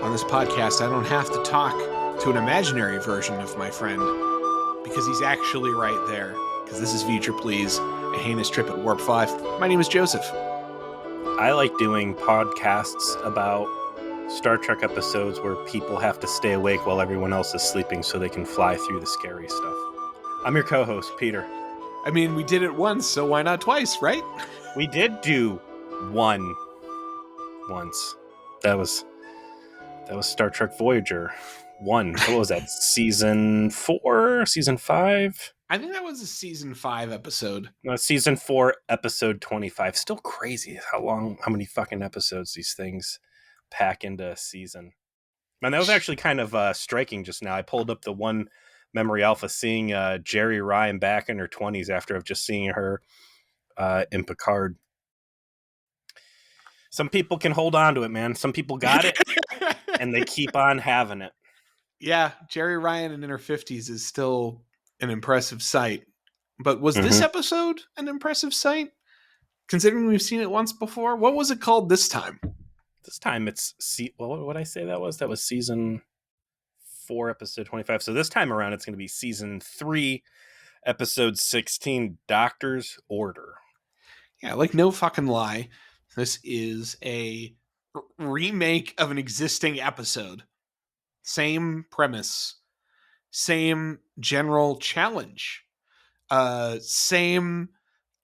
On this podcast, I don't have to talk to an imaginary version of my friend because he's actually right there. Because this is Future Please, a heinous trip at Warp 5. My name is Joseph. I like doing podcasts about Star Trek episodes where people have to stay awake while everyone else is sleeping so they can fly through the scary stuff. I'm your co-host, Peter. I mean, we did it once, so why not twice, right? We did do one once. That was Star Trek Voyager 1. What was that? Season 4? Season 5? I think that was a season 5 episode. No, season 4, episode 25. Still crazy how many fucking episodes these things pack into a season. Man, that was actually kind of striking just now. I pulled up the one Memory Alpha, seeing Jerry Ryan back in her 20s after I've just seen her in Picard. Some people can hold on to it, man. Some people got it, and they keep on having it. Yeah, Jerry Ryan in her 50s is still an impressive sight. But was this episode an impressive sight? Considering we've seen it once before? What was it called this time? This time it's... what would I say that was? That was season 4, episode 25. So this time around, it's going to be season 3, episode 16, Doctor's Order. Yeah, like no fucking lie. This is a remake of an existing episode. Same premise. Same general challenge. Same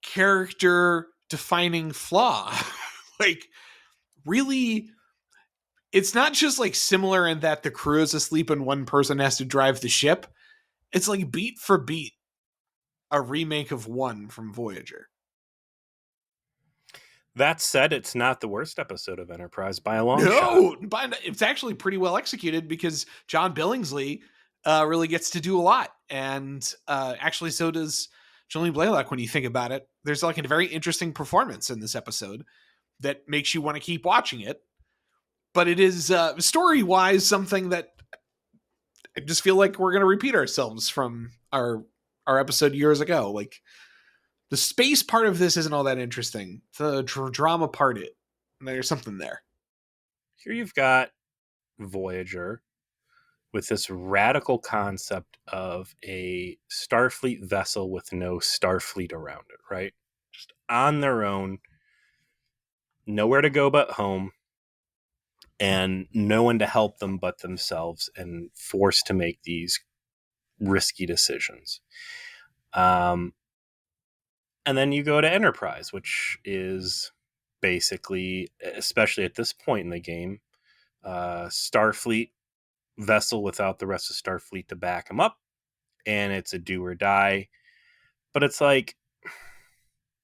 character defining flaw. Like, really, it's not just like similar in that the crew is asleep and one person has to drive the ship. It's like beat for beat a remake of 1 from Voyager. That said, it's not the worst episode of Enterprise by a long shot. But it's actually pretty well executed because John Billingsley really gets to do a lot. And actually, so does Jolene Blalock when you think about it. There's like a very interesting performance in this episode that makes you want to keep watching it. But it is story-wise something that I just feel like we're going to repeat ourselves from our episode years ago. Like, the space part of this isn't all that interesting. The drama part, there's something there. Here you've got Voyager with this radical concept of a Starfleet vessel with no Starfleet around it, right? Just on their own, nowhere to go but home, and no one to help them but themselves, and forced to make these risky decisions. And then you go to Enterprise, which is basically, especially at this point in the game, Starfleet vessel without the rest of Starfleet to back them up. And it's a do or die. But it's like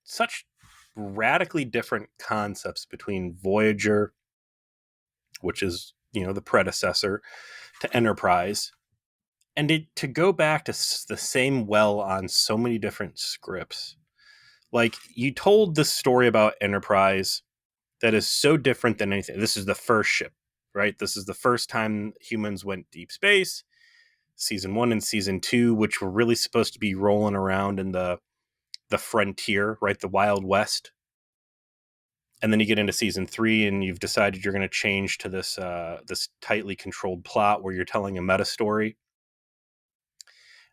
such radically different concepts between Voyager, which is, the predecessor to Enterprise, and to go back to the same well on so many different scripts. Like, you told this story about Enterprise that is so different than anything. This is the first ship, right? This is the first time humans went deep space. Season 1 and season 2, which were really supposed to be rolling around in the frontier, right? The Wild West. And then you get into season 3 and you've decided you're going to change to this tightly controlled plot where you're telling a meta story.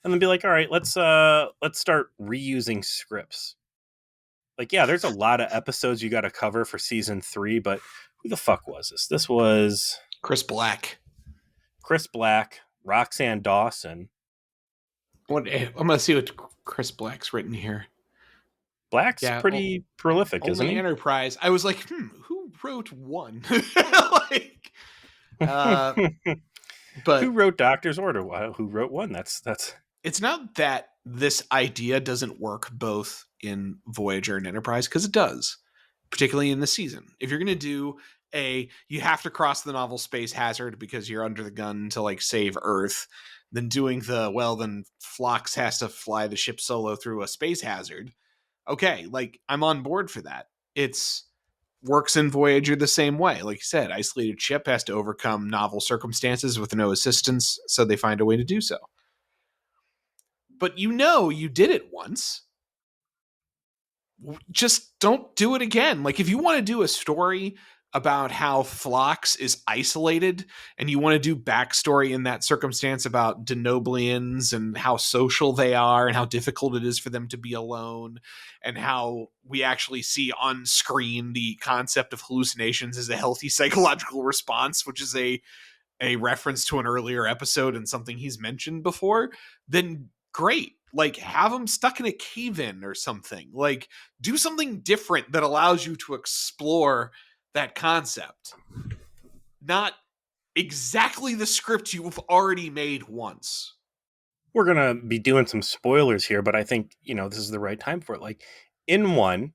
And then be like, all right, let's start reusing scripts. Like, yeah, there's a lot of episodes you got to cover for season 3, but who the fuck was this? This was Chris Black, Roxanne Dawson. I'm gonna see what Chris Black's written here. Black's pretty prolific, isn't he? Enterprise. I was like, who wrote 1? But who wrote Doctor's Order? Who wrote 1? That's. It's not that this idea doesn't work both in Voyager and Enterprise, because it does, particularly in this season. If you're going to do you have to cross the novel space hazard because you're under the gun to like save Earth, then doing then Phlox has to fly the ship solo through a space hazard. Okay, like, I'm on board for that. It's works in Voyager the same way. Like you said, isolated ship has to overcome novel circumstances with no assistance, so they find a way to do so. But you did it once. Just don't do it again. Like, if you want to do a story about how Phlox is isolated, and you want to do backstory in that circumstance about Denoblians and how social they are and how difficult it is for them to be alone, and how we actually see on screen the concept of hallucinations as a healthy psychological response, which is a reference to an earlier episode and something he's mentioned before, then great. Like, have him stuck in a cave in or something. Like, do something different that allows you to explore that concept. Not exactly the script you've already made once. We're gonna be doing some spoilers here, but I think this is the right time for it. Like in one,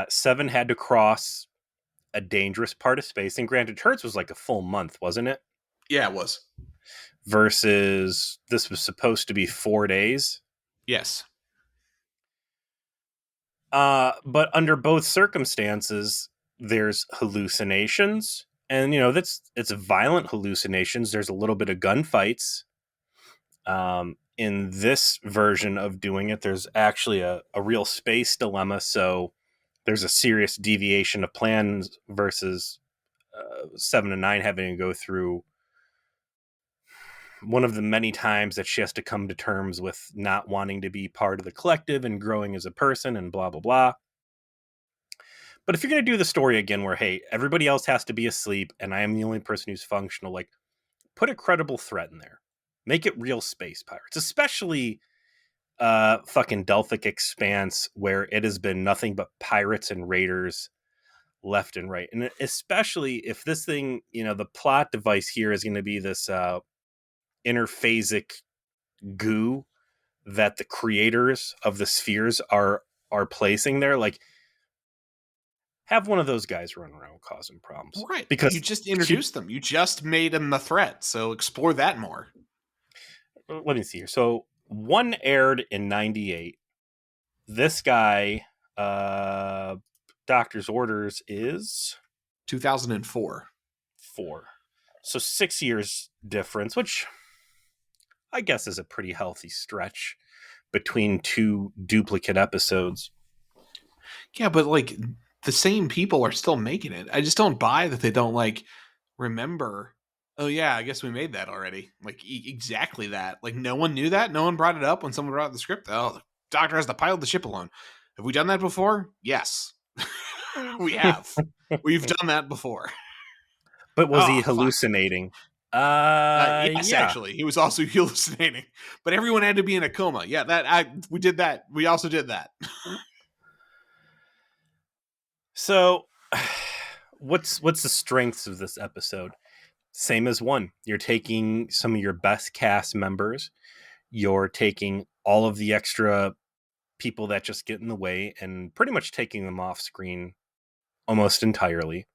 Seven had to cross a dangerous part of space, and granted, hers was like a full month, wasn't it? Yeah, it was. Versus this was supposed to be 4 days. Yes. But under both circumstances, there's hallucinations, and it's violent hallucinations. There's a little bit of gunfights. In this version of doing it, there's actually a real space dilemma. So there's a serious deviation of plans versus 7 and 9 having to go through one of the many times that she has to come to terms with not wanting to be part of the collective and growing as a person and blah, blah, blah. But if you're going to do the story again where, hey, everybody else has to be asleep and I am the only person who's functional, like, put a credible threat in there. Make it real space pirates, especially fucking Delphic Expanse, where it has been nothing but pirates and raiders left and right. And especially if this thing, the plot device here is going to be this interphasic goo that the creators of the spheres are placing there. Like, have one of those guys run around causing problems. Right. You Because just introduced them. You just made them a threat. So explore that more. let me see here. So one aired in 98. This guy, Doctor's Orders is 2004. 4. So 6 years difference, which I guess is a pretty healthy stretch between two duplicate episodes. Yeah, but like the same people are still making it. I just don't buy that they don't like remember. Oh yeah, I guess we made that already. Like exactly that. Like no one knew that. No one brought it up when someone brought up the script. Oh, the doctor has to pilot the ship alone. Have we done that before? Yes, we have. We've done that before. But was Oh he fuck. hallucinating? Yes, Yeah. actually, he was also hallucinating. But everyone had to be in a coma. Yeah, we did that. We also did that. So, what's the strengths of this episode? Same as one. You're taking some of your best cast members. You're taking all of the extra people that just get in the way and pretty much taking them off screen almost entirely.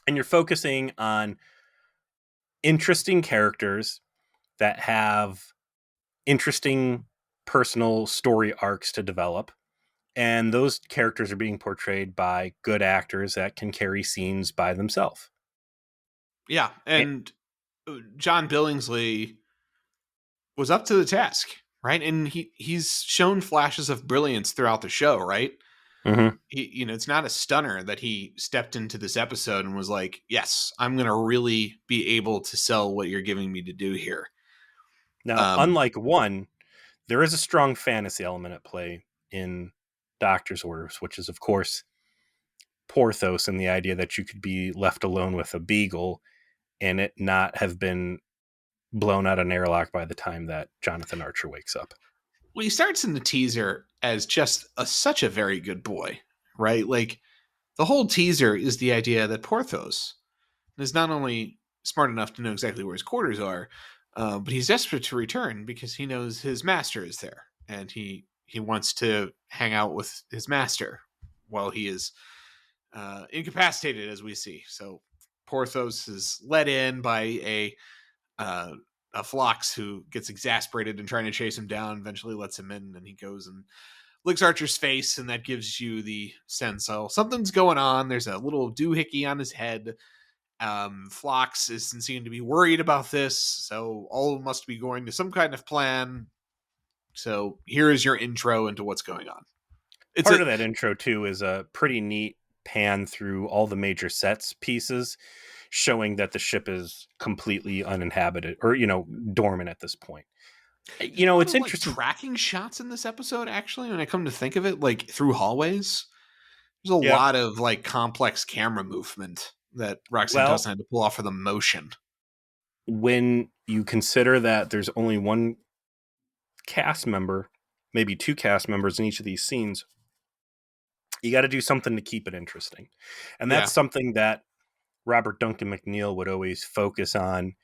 And you're focusing on interesting characters that have interesting personal story arcs to develop. And those characters are being portrayed by good actors that can carry scenes by themselves. Yeah, and John Billingsley was up to the task, right? And he's shown flashes of brilliance throughout the show, right? Mm-hmm. It's not a stunner that he stepped into this episode and was like, "Yes, I'm going to really be able to sell what you're giving me to do here." Now, unlike one, there is a strong fantasy element at play in Doctor's Orders, which is, of course, Porthos and the idea that you could be left alone with a beagle and it not have been blown out an airlock by the time that Jonathan Archer wakes up. Well, he starts in the teaser as just such a very good boy, right? Like the whole teaser is the idea that Porthos is not only smart enough to know exactly where his quarters are, but he's desperate to return because he knows his master is there, and he wants to hang out with his master while he is incapacitated, as we see. So Porthos is let in by a Phlox who gets exasperated and trying to chase him down. Eventually, lets him in, and he goes and licks Archer's face, and that gives you the sense, oh, something's going on. There's a little doohickey on his head. Phlox is seen to be worried about this, so all must be going to some kind of plan. So here is your intro into what's going on. Part of that intro too is a pretty neat pan through all the major sets pieces, showing that the ship is completely uninhabited or, dormant at this point. There's a lot It's of like interesting. tracking shots in this episode, actually, when I come to think of it, like through hallways. There's a Yeah. lot of like complex camera movement that Roxanne Well, Dawson had to pull off for the motion. when you consider that there's only one cast member, maybe two cast members in each of these scenes, you got to do something to keep it interesting. And Yeah. that's something that Robert Duncan McNeil would always focus on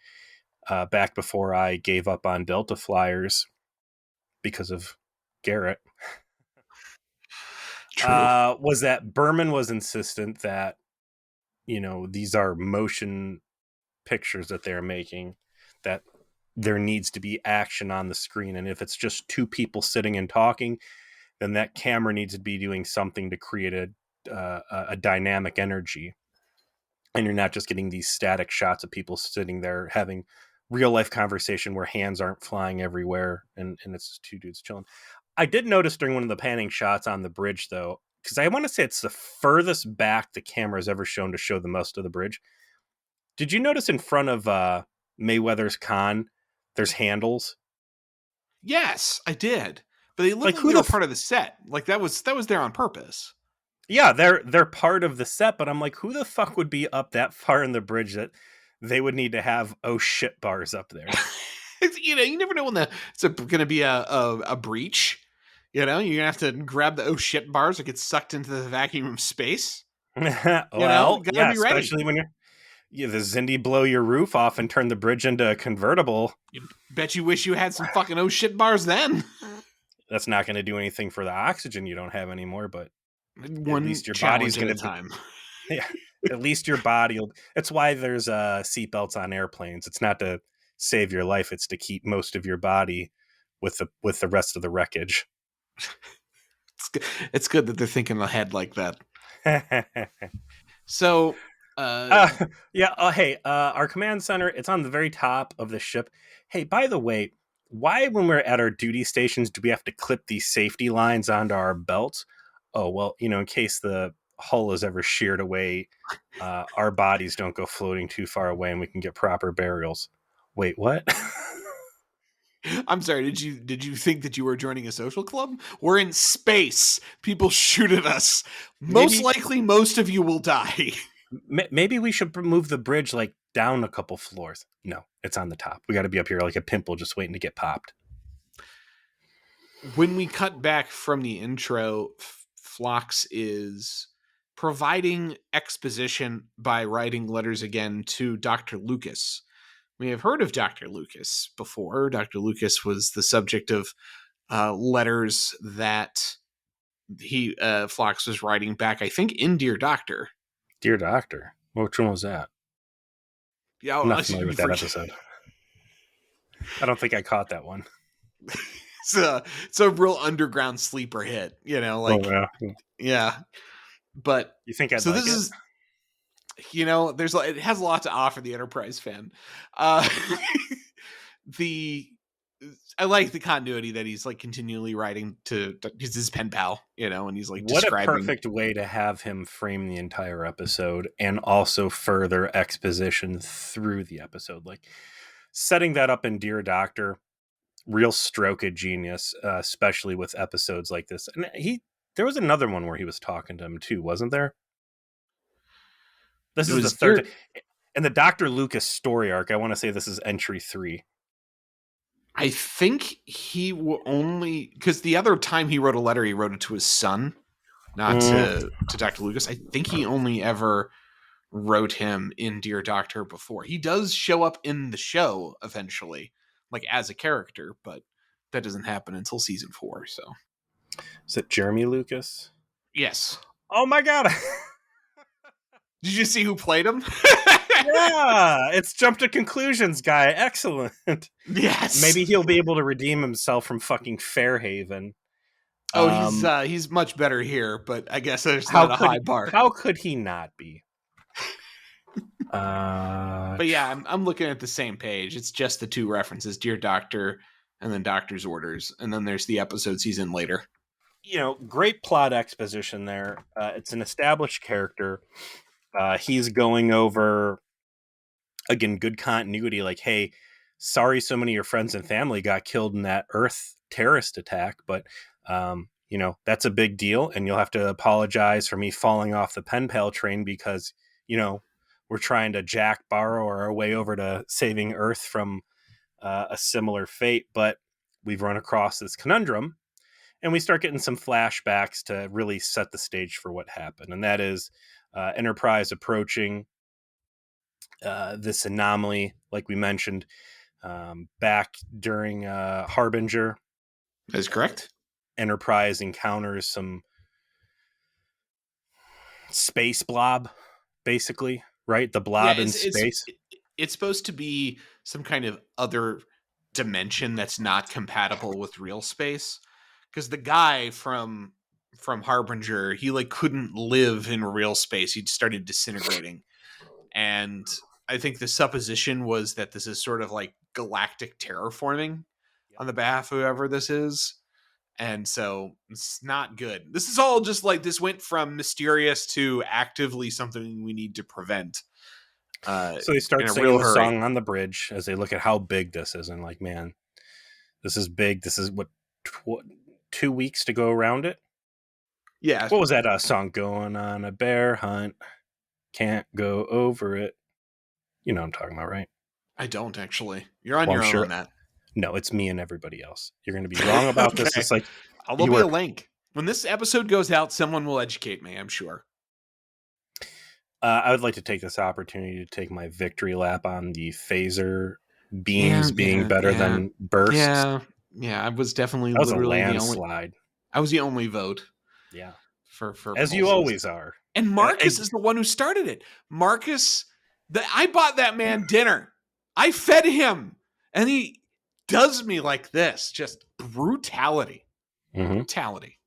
back before I gave up on Delta Flyers because of Garrett. True. Was that Berman was insistent that, these are motion pictures that they're making, that there needs to be action on the screen. And if it's just two people sitting and talking, then that camera needs to be doing something to create a dynamic energy. And you're not just getting these static shots of people sitting there having real life conversation where hands aren't flying everywhere and it's just two dudes chilling. I did notice during one of the panning shots on the bridge, though, because I want to say it's the furthest back the camera has ever shown to show the most of the bridge. Did you notice in front of Mayweather's con, there's handles? Yes, I did. But they looked Like like who they the were part of the set. Like that was there on purpose. Yeah, they're part of the set, but I'm like, who the fuck would be up that far in the bridge that they would need to have oh shit bars up there? You never know when it's going to be a breach. You're gonna have to grab the oh shit bars or get sucked into the vacuum of space. Well, Gotta yeah, be ready. especially when the Zindi blow your roof off and turn the bridge into a convertible. You bet you wish you had some fucking oh shit bars then. That's not going to do anything for the oxygen you don't have anymore, but One at least your body's challenge at going a to be. time. Yeah, at least your body will. It's why there's seatbelts on airplanes. It's not to save your life; it's to keep most of your body with the rest of the wreckage. It's good that they're thinking ahead like that. So, yeah. Hey, our command center. It's on the very top of the ship. Hey, by the way, why when we're at our duty stations do we have to clip these safety lines onto our belts? Oh well, in case the hull is ever sheared away, our bodies don't go floating too far away, and we can get proper burials. Wait, what? I'm sorry. Did you think that you were joining a social club? We're in space. People shoot at us. Most Maybe likely, most of you will die. maybe we should move the bridge like down a couple floors. No, it's on the top. We got to be up here like a pimple just waiting to get popped. When we cut back from the intro, Phlox is providing exposition by writing letters again to Dr. Lucas. We have heard of Dr. Lucas before. Dr. Lucas was the subject of letters that Phlox was writing back, I think, in Dear Doctor. Dear Doctor, which one was that? Yeah, I'm not familiar with that episode. I don't think I caught that one. It's a real underground sleeper hit, yeah. But you think I'd so like this it? is, it has a lot to offer the Enterprise fan. I like the continuity that he's like continually writing to his pen pal, and he's like what describing. A perfect way to have him frame the entire episode and also further exposition through the episode, like setting that up in Dear Doctor. Real stroke of genius, especially with episodes like this. And there was another one where he was talking to him too, wasn't there? This is the third. And the Dr. Lucas story arc, I want to say this is entry 3. I think he will only, because the other time he wrote a letter, he wrote it to his son, not to Dr. Lucas. I think he only ever wrote him in Dear Doctor before. He does show up in the show eventually, like as a character, but that doesn't happen until season 4. So, is it Jeremy Lucas? Yes. Oh my god! Did you see who played him? Yeah, it's Jump to Conclusions guy. Excellent. Yes. Maybe he'll be able to redeem himself from fucking Fairhaven. Oh, he's much better here, but I guess there's not a high bar. How could he not be? But yeah, I'm looking at the same page. It's just the two references, Dear Doctor and then Doctor's Orders. And then there's the episode season later. great plot exposition there. It's an established character. He's going over, again, good continuity. Like, hey, sorry, so many of your friends and family got killed in that Earth terrorist attack, but that's a big deal, and you'll have to apologize for me falling off the pen pal train because we're trying to jack borrow our way over to saving Earth from a similar fate, but we've run across this conundrum, and we start getting some flashbacks to really set the stage for what happened, and that is Enterprise approaching this anomaly, like we mentioned back during Harbinger. That's correct. Enterprise encounters some space blob, basically, right? The Yeah, blob in space. it's supposed to be some kind of other dimension that's not compatible with real space. Because the guy from Harbinger, he like couldn't live in real space. He started disintegrating. And I think the supposition was that this is sort of like galactic terraforming Yep. on the behalf of whoever this is. And so it's not good. This is all just like this went from mysterious to actively something we need to prevent So they in start a singing real the hurry. song on the bridge as they look at how big this is, and like, man, this is big. This is what 2 weeks to go around it. Yeah, What was that song? Going on a bear hunt, can't go over it. You know what I'm talking about, right? I don't actually. You're on Well, I'm your own sure. on that. No, it's me and everybody else. You're going to be wrong about this. Okay. It's like There'll you be a were. link. When this episode goes out, someone will educate me, I'm sure. I would like to take this opportunity to take my victory lap on the phaser Yeah, beams being yeah, better yeah. than bursts. Yeah. Yeah, I was definitely That was a literally the only landslide. I was the only vote Yeah, for as you pulses. always are. And And Marcus is the one who started it. Marcus, I bought that man dinner. I fed him. And he does me like this. Just brutality. Mhm. Brutality.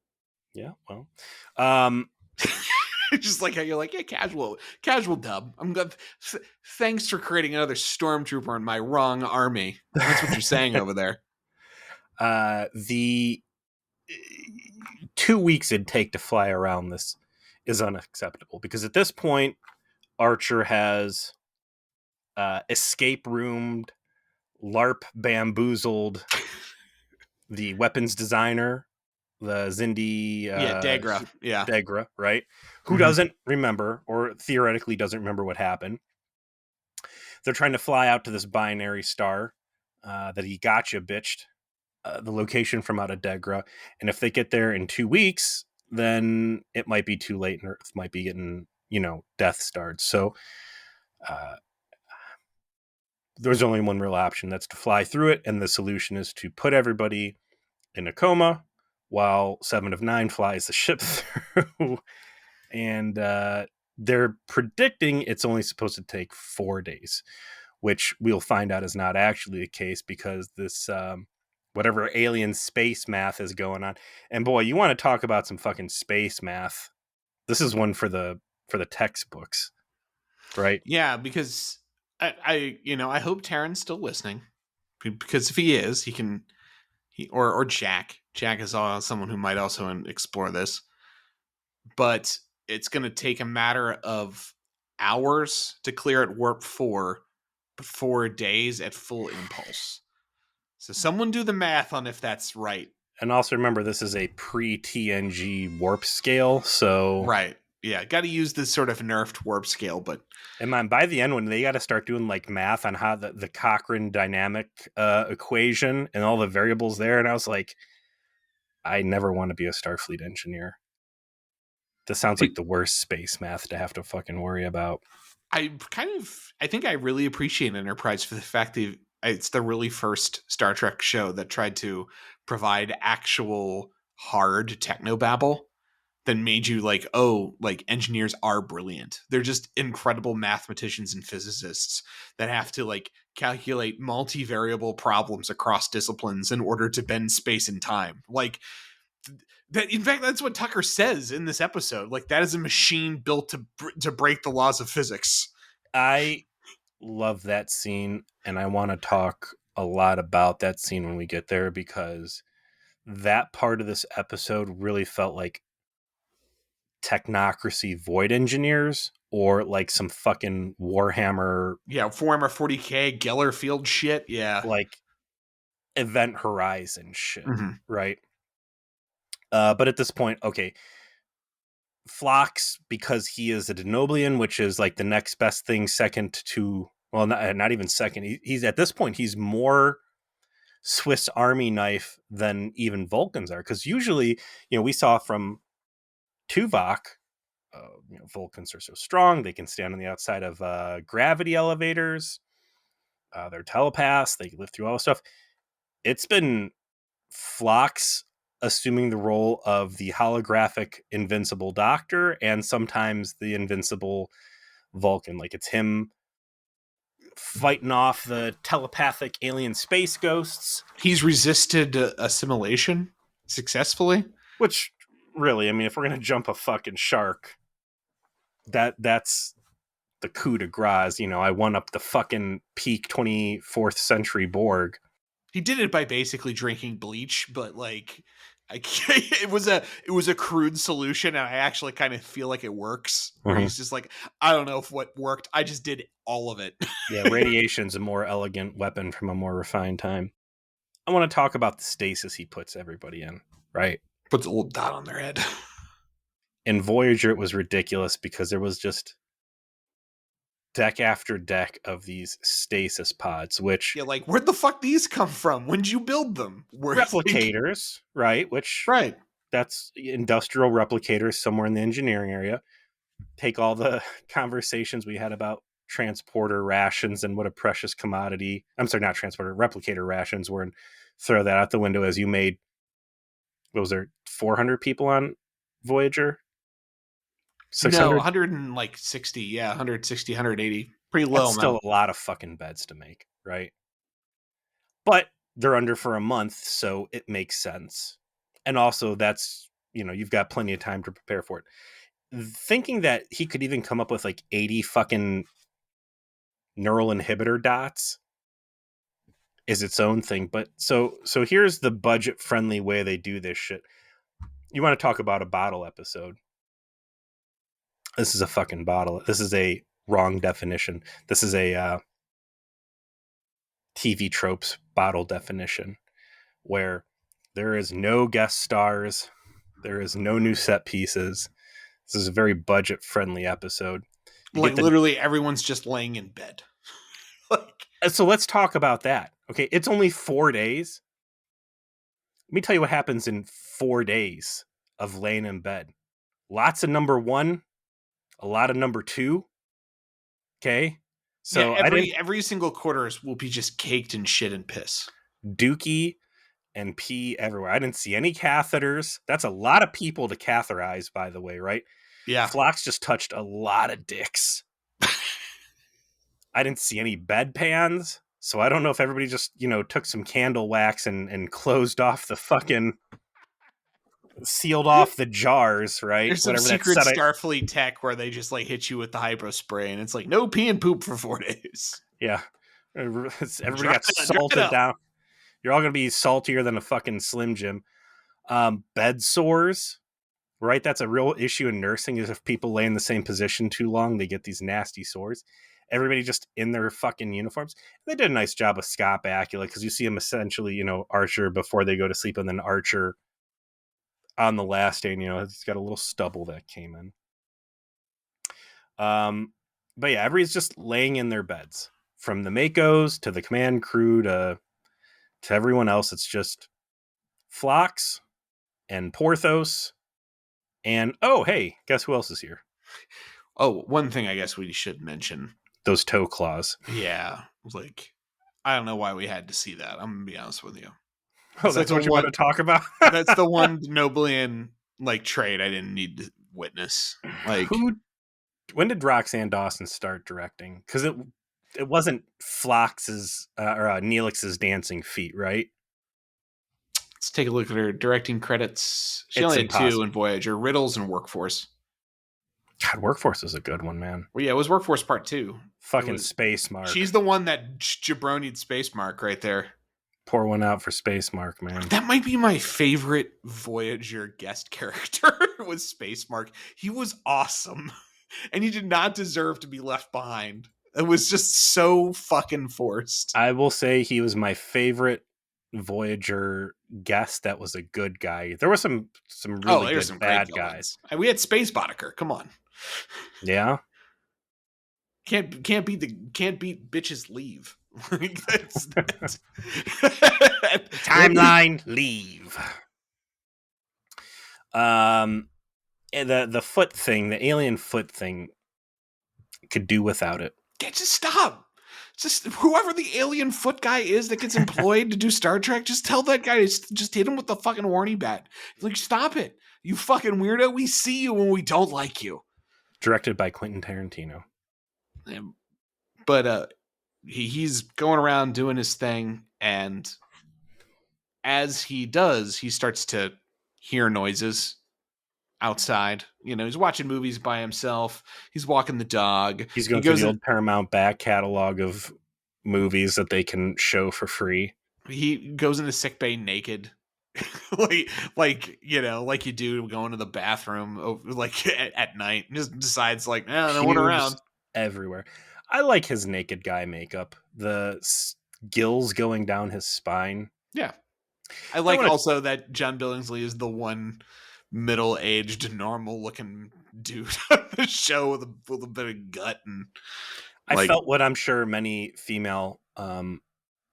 Yeah, well, um, Just like how you're like, yeah, casual dub. I'm good. Thanks for creating another stormtrooper in my wrong army. That's what you're saying over there. the 2 weeks it'd take to fly around this is unacceptable because at this point, Archer has escape roomed, LARP bamboozled the weapons designer, the Zindi Yeah, Dagra. Yeah. Degra, right? Who Mhm. doesn't remember or theoretically doesn't remember what happened. They're trying to fly out to this binary star that he gotcha bitched the location from out of Degra. And if they get there in 2 weeks, then it might be too late and Earth might be getting, death starred. So uh, there's only one real option. That's to fly through it. And the solution is to put everybody in a coma while 7 of 9 flies the ship through. And they're predicting it's only supposed to take 4 days, which we'll find out is not actually the case because this whatever alien space math is going on. And boy, you want to talk about some fucking space math. This is one for the textbooks, right? Yeah, because I hope Taryn's still listening. Because if he is, he can or Jack. Jack is someone who might also explore this. But it's going to take a matter of hours to clear at warp 4, but 4 days at full impulse. So someone do the math on if that's right. And also remember, this is a pre-TNG warp scale, so Right. Yeah, got to use this sort of nerfed warp scale, but and man, by the end when they got to start doing like math on how the Cochrane dynamic equation and all the variables there, and I was like, I never want to be a Starfleet engineer. This sounds like the worst space math to have to fucking worry about. I think I really appreciate Enterprise for the fact that it's the really first Star Trek show that tried to provide actual hard technobabble that made you like, oh, like engineers are brilliant. They're just incredible mathematicians and physicists that have to like calculate multivariable problems across disciplines in order to bend space and time. Like that, in fact, that's what Tucker says in this episode. Like that is a machine built to break the laws of physics. I love that scene, and I want to talk a lot about that scene when we get there because that part of this episode really felt like technocracy void engineers or like some fucking Warhammer, Yeah, Warhammer 40K, Geller Field shit. Yeah. like Event Horizon shit, Mm-hmm. right? But at this point, okay, Phlox, because he is a Denoblian, which is like the next best thing, second to, well, not even second. He's at this point, he's more Swiss Army knife than even Vulcans are. Because usually, we saw from Tuvok, Vulcans are so strong, they can stand on the outside of gravity elevators. They're telepaths, they live through all this stuff. It's been Phlox assuming the role of the holographic invincible doctor and sometimes the invincible Vulcan. Like it's him fighting off the telepathic alien space ghosts. He's resisted assimilation successfully. Which really, I mean, if we're gonna jump a fucking shark, that's the coup de grace. I won up the fucking peak 24th century Borg. He did it by basically drinking bleach, but like it was a crude solution, and I actually kind of feel like it works. Where he's just like, I don't know if what worked. I just did all of it. Yeah, radiation's a more elegant weapon from a more refined time. I want to talk about the stasis he puts everybody in, right? Puts a little dot on their head. In Voyager, it was ridiculous because there was just deck after deck of these stasis pods, which... Yeah, like, where'd the fuck these come from? When'd you build them? Replicators, right? Which... Right. That's industrial replicators somewhere in the engineering area. Take all the conversations we had about transporter rations and what a precious commodity... I'm sorry, not transporter, replicator rations were, and throw that out the window as you made... What was there, 400 people on Voyager? 600? No, 160, yeah, 160, 180. Pretty low. That's still a lot of fucking beds to make, right? But they're under for a month, so it makes sense. And also, that's, you've got plenty of time to prepare for it. Thinking that he could even come up with like 80 fucking neural inhibitor dots is its own thing. But so here's the budget-friendly way they do this shit. You want to talk about a bottle episode? This is a fucking bottle. This is a wrong definition. This is a TV tropes bottle definition where there is no guest stars. There is no new set pieces. This is a very budget-friendly episode. Like, literally everyone's just laying in bed. So let's talk about that. Okay, it's only 4 days. Let me tell you what happens in 4 days of laying in bed. Lots of number one, a lot of number two. Okay, so yeah, every single quarters will be just caked in shit and piss. Dookie and pee everywhere. I didn't see any catheters. That's a lot of people to catheterize, by the way, right? Yeah. Phlox just touched a lot of dicks. I didn't see any bedpans, so I don't know if everybody just, took some candle wax and closed off the fucking... sealed off the jars, right? There's some secret Starfleet tech where they just like hit you with the hypo spray, and it's like no pee and poop for 4 days. Yeah, everybody got salted down. You're all gonna be saltier than a fucking Slim Jim. Bed sores, right? That's a real issue in nursing. Is if people lay in the same position too long, they get these nasty sores. Everybody just in their fucking uniforms. They did a nice job of Scott Bakula because you see him essentially, Archer before they go to sleep, and then Archer on the last day, he's got a little stubble that came in. But yeah, everybody's just laying in their beds. From the Makos to the command crew to everyone else, it's just Phlox and Porthos. And, oh, hey, guess who else is here? Oh, one thing I guess we should mention. Those toe claws. Yeah, like, I don't know why we had to see that. I'm going to be honest with you. Oh, that's what you want to talk about? That's the one Noblian trait I didn't need to witness. Like, when did Roxanne Dawson start directing? Because it wasn't Phlox's or Neelix's dancing feet, right? Let's take a look at her directing credits. She only had 2 in Voyager: Riddles and Workforce. God, Workforce is a good one, man. Well, yeah, it was Workforce Part 2. Fucking Space Mark. She's the one that jabronied Space Mark right there. Pour one out for Space Mark, man. That might be my favorite Voyager guest character was Space Mark. He was awesome. And he did not deserve to be left behind. It was just so fucking forced. I will say he was my favorite Voyager guest that was a good guy. There were some really there's good some bad great guys. We had Space Boddicker. Come on. Yeah. Can't beat bitches leave. That's Timeline leave. The foot thing, the alien foot thing, could do without it. Yeah, just stop. Just whoever the alien foot guy is that gets employed to do Star Trek, just tell that guy to just hit him with the fucking warning bat. Like, stop it, you fucking weirdo. We see you when we don't like you. Directed by Quentin Tarantino. But he's going around doing his thing, and as he does, he starts to hear noises outside. He's watching movies by himself. He's walking the dog. He's going through the old Paramount back catalog of movies that they can show for free. He goes into sickbay naked. like you do going to the bathroom like at night, and just decides like, no one around. Everywhere. I like his naked guy makeup. The gills going down his spine. Yeah. I like also that John Billingsley is the one middle-aged, normal-looking dude on the show with a bit of gut. And I felt what I'm sure many female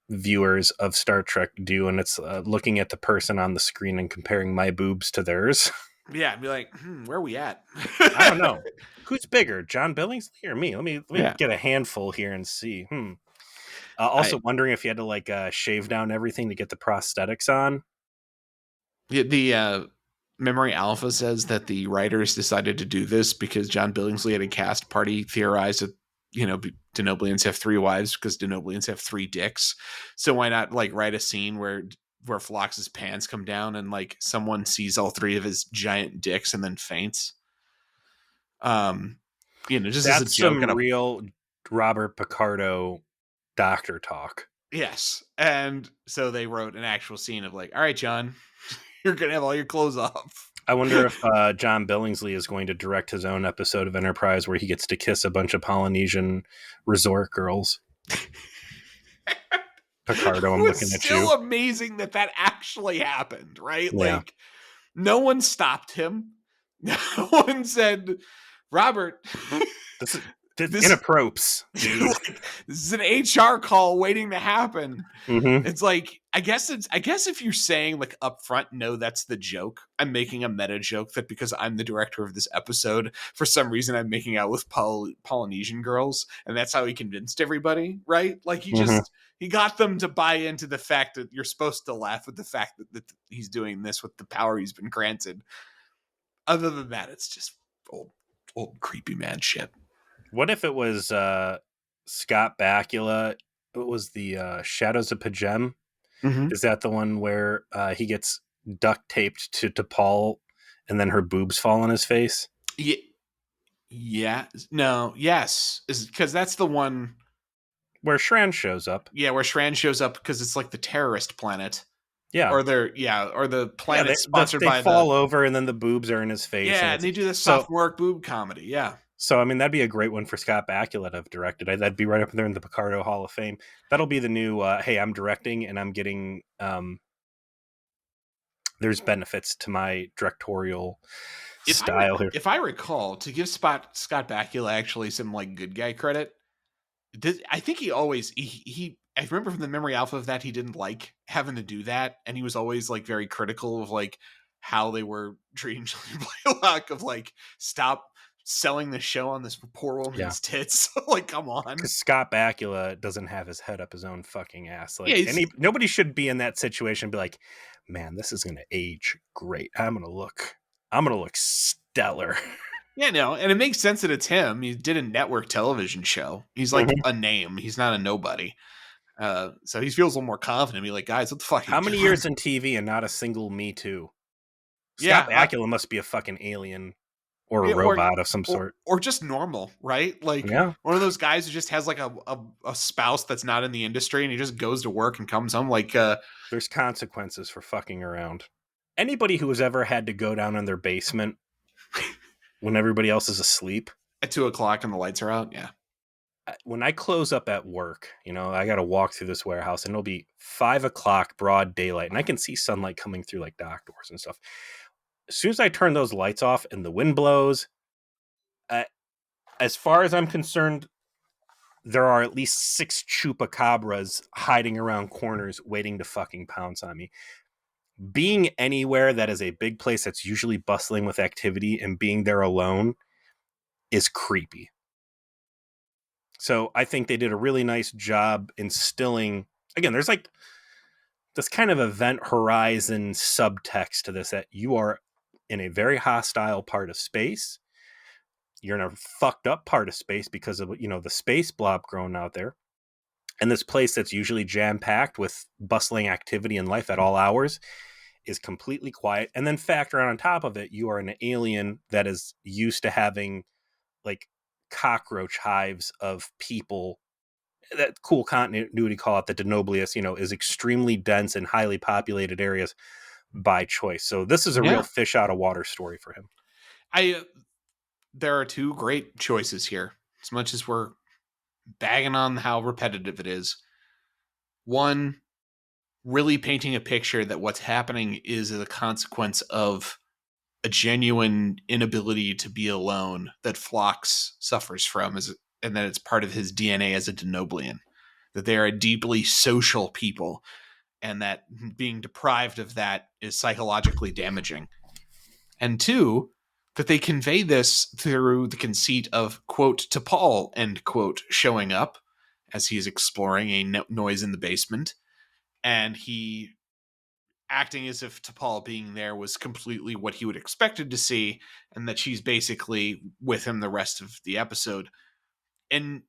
viewers of Star Trek do, and it's looking at the person on the screen and comparing my boobs to theirs. Yeah, I'd be like, where are we at? I don't know. Who's bigger, John Billingsley or me? Let me get a handful here and see. Also wondering if you had to shave down everything to get the prosthetics on. The Memory Alpha says that the writers decided to do this because John Billingsley at a cast party theorized that, Denoblians have 3 wives because Denoblians have 3 dicks. So why not write a scene where Phlox's pants come down and someone sees all 3 of his giant dicks and then faints. Just that's as a joke. Some real Robert Picardo doctor talk. Yes. And so they wrote an actual scene of all right, John, you're going to have all your clothes off. I wonder if John Billingsley is going to direct his own episode of Enterprise where he gets to kiss a bunch of Polynesian resort girls. Picardo, I'm looking at you. It's still amazing that actually happened, right? Yeah. No one stopped him. No one said, Robert, this inappropriate, dude. This is an HR call waiting to happen. Mm-hmm. It's I guess if you're saying up front, no, that's the joke. I'm making a meta joke that because I'm the director of this episode, for some reason I'm making out with Polynesian girls, and that's how he convinced everybody, right? He got them to buy into the fact that you're supposed to laugh at the fact that he's doing this with the power he's been granted. Other than that, it's just old creepy man shit. What if it was Scott Bakula? It was the Shadows of Pajem. Mm-hmm. Is that the one where he gets duct taped to Paul and then her boobs fall on his face? Yeah. No. Yes. Because that's the one where Shran shows up. Yeah, where Shran shows up because it's the terrorist planet. Yeah. Or the planet sponsored by they fall over and then the boobs are in his face. Yeah, and they do this sophomore boob comedy. Yeah. So, I mean, that'd be a great one for Scott Bakula to have directed. That'd be right up there in the Picardo Hall of Fame. That'll be the new, hey, I'm directing and I'm getting, there's benefits to my directorial style here. If I recall, to give Scott Bakula actually some good guy credit, I think he always, I remember from the Memory Alpha of that, he didn't like having to do that. And he was always very critical of how they were treating Julian Blaylock of stop selling the show on this poor woman's tits. Come on. Because Scott Bakula doesn't have his head up his own fucking ass. Nobody should be in that situation and be like, man, this is going to age great. I'm going to look stellar. Yeah, no, and it makes sense that it's him. He did a network television show. He's a name. He's not a nobody. So he feels a little more confident. Be like, guys, what the fuck? How many years in TV and not a single Me Too? Scott Bakula must be a fucking alien or a Yeah, robot of some sort. or just normal, right? Like Yeah, one of those guys who just has like a spouse that's not in the industry and he just goes to work and comes home like there's consequences for fucking around. Anybody who has ever had to go down in their basement when everybody else is asleep, at 2 o'clock and the lights are out. Yeah. when I close up at work, I got to walk through this warehouse and it'll be 5 o'clock, broad daylight, and I can see sunlight coming through like dock doors and stuff. As soon as I turn those lights off and the wind blows, as far as I'm concerned, there are at least 6 chupacabras hiding around corners waiting to fucking pounce on me. Being anywhere that is a big place that's usually bustling with activity and being there alone is creepy. So I think they did a really nice job instilling, again, there's like this kind of event horizon subtext to this, that you are in a very hostile part of space. You're in a fucked up part of space because of, the space blob growing out there. And this place that's usually jam-packed with bustling activity and life at all hours is completely quiet. And then factor on top of it, you are an alien that is used to having like cockroach hives of people. That cool continuity call out, the Denoblius, is extremely dense and highly populated areas by choice. So this is a real Yeah. fish out of water story for him. There are two great choices here. As much as we're bagging on how repetitive it is. One, really painting a picture that what's happening is a consequence of a genuine inability to be alone that Phlox suffers from, and that it's part of his DNA as a Denoblian. That they are a deeply social people, and that being deprived of that is psychologically damaging. And two, that they convey this through the conceit of, quote, T'Pol, end quote, showing up as he is exploring a noise in the basement, and he acting as if T'Pol being there was completely what he would expected to see, and that she's basically with him the rest of the episode. And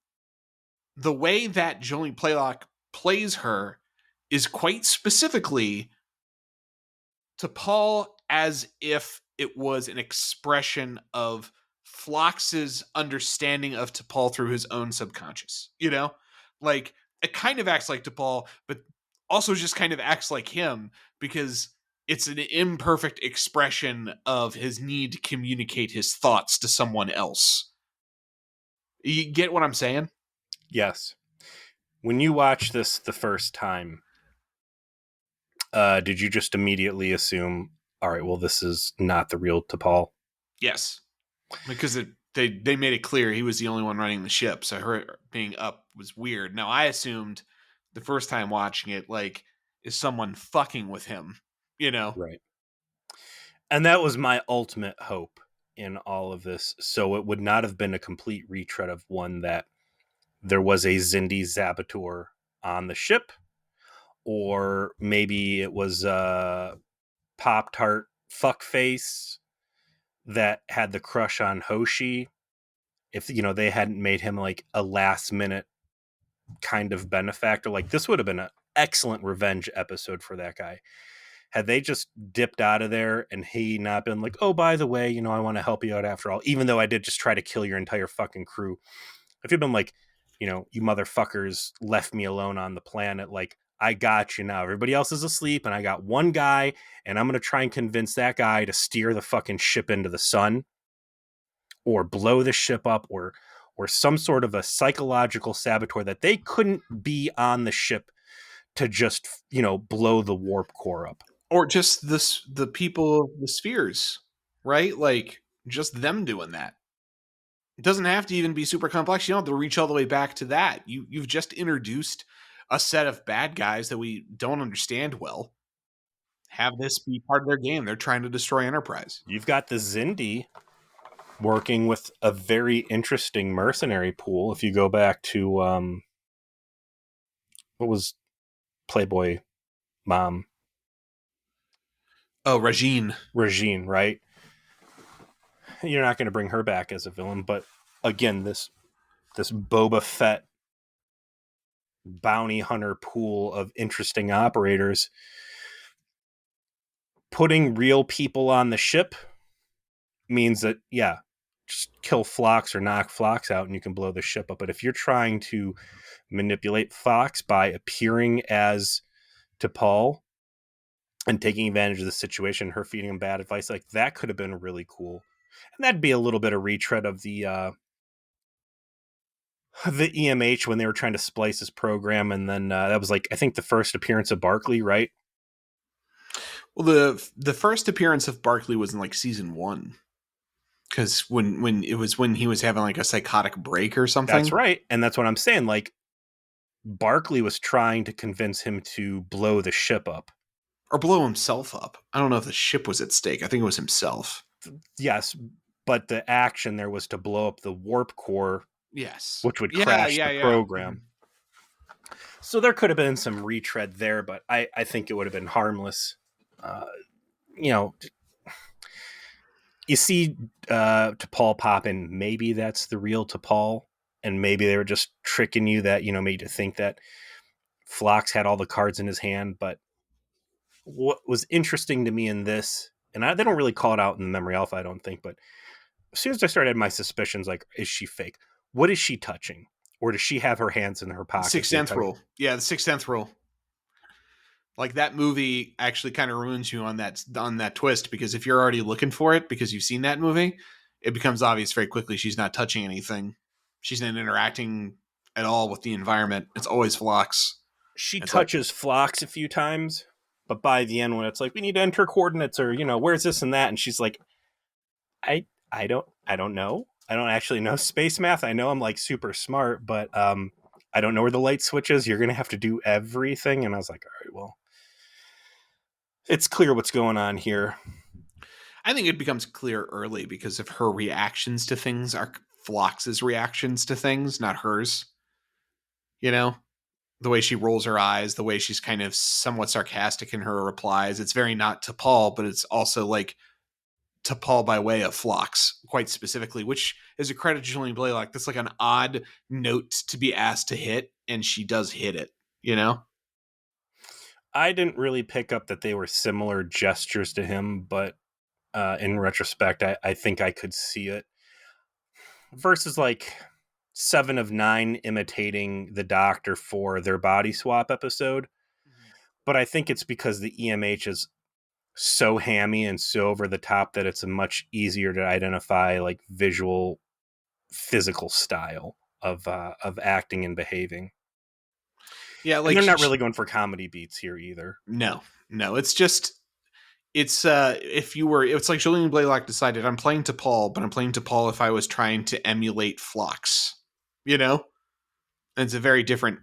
the way that Jolene Playlock plays her is quite specifically T'Pol as if it was an expression of Phlox's understanding of T'Pol through his own subconscious. Like it kind of acts like T'Pol, but also just kind of acts like him because it's an imperfect expression of his need to communicate his thoughts to someone else. You get what I'm saying? Yes. When you watch this the first time, did you just immediately assume, all right, well, this is not the real T'Pol? Yes, because they made it clear he was the only one running the ship, so her being up was weird. Now I assumed the first time watching it, like, is someone fucking with him? Right. And that was my ultimate hope in all of this. So it would not have been a complete retread of one that there was a Zindi Zabator on the ship, or maybe it was a Pop-Tart fuckface that had the crush on Hoshi. If they hadn't made him like a last minute kind of benefactor, like this would have been an excellent revenge episode for that guy. Had they just dipped out of there and he not been like, oh, by the way, I want to help you out after all, even though I did just try to kill your entire fucking crew. If you'd been like, you motherfuckers left me alone on the planet, like, I got you now. Everybody else is asleep and I got one guy and I'm going to try and convince that guy to steer the fucking ship into the sun or blow the ship up or some sort of a psychological saboteur that they couldn't be on the ship to just, blow the warp core up. Or just the people of the spheres, right? Like just them doing that. It doesn't have to even be super complex. You don't have to reach all the way back to that. You've just introduced a set of bad guys that we don't understand well. Have this be part of their game. They're trying to destroy Enterprise. You've got the Zindi working with a very interesting mercenary pool. If you go back to what was Playboy mom? Oh, Regine, right? You're not going to bring her back as a villain, but again, this Boba Fett bounty hunter pool of interesting operators, putting real people on the ship means that, yeah, just kill Phlox or knock Phlox out and you can blow the ship up. But if you're trying to manipulate Phlox by appearing as T'Pol and taking advantage of the situation, her feeding him bad advice, like that could have been really cool. And that'd be a little bit of retread of the EMH when they were trying to splice his program, and then that was like I think the first appearance of Barkley, right? Well, the first appearance of Barkley was in like season 1, because when it was when he was having like a psychotic break or That's something, right, and that's what I'm saying. Like Barkley was trying to convince him to blow the ship up. or blow himself up. I don't know if the ship was at stake. I think it was himself. Yes, but the action there was to blow up the warp core, Yes. which would Yeah. crash Yeah. the Yeah. program. So there could have been some retread there, but I think it would have been harmless. Uh, you know, you see T'Pol pop in, maybe that's the real T'Pol, and maybe they were just tricking you that, made you think that Phlox had all the cards in his hand. But what was interesting to me in this, and they don't really call it out in the Memory Alpha, I don't think, but as soon as I started my suspicions, like, is she fake? What is she touching? Or does she have her hands in her pockets? Sixth Sense rule. Yeah, the Sixth Sense rule. Like that movie actually kind of ruins you on that twist, because if you're already looking for it because you've seen that movie, it becomes obvious very quickly she's not touching anything. She's not interacting at all with the environment. It's always Phlox. She It's like, touches Phlox a few times, but by the end when it's like, we need to enter coordinates, or, where's this and that? And she's like, I don't know. I don't actually know space math. I know I'm like super smart, but I don't know where the light switch is. You're gonna have to do everything. And I was like, all right, well, it's clear what's going on here. I think it becomes clear early because of her reactions to things are Phlox's reactions to things, not hers. You know, the way she rolls her eyes, the way she's kind of somewhat sarcastic in her replies. It's very not to Paul, but it's also like to Paul by way of Phlox, quite specifically, which is a credit to Julian Blaylock. That's like an odd note to be asked to hit, and she does hit it, you know? I didn't really pick up that they were similar gestures to him, but in retrospect, I think I could see it. Versus like 7 of 9 imitating the Doctor for their body swap episode. But I think it's because the EMH is so hammy and so over the top that it's a much easier to identify like visual, physical style of acting and behaving. Yeah, And like they're not really going for comedy beats here either. no, it's just it's like Julian Blaylock decided, I'm playing to Paul, but I'm playing to Paul if I was trying to emulate Phlox, you know? And it's a very different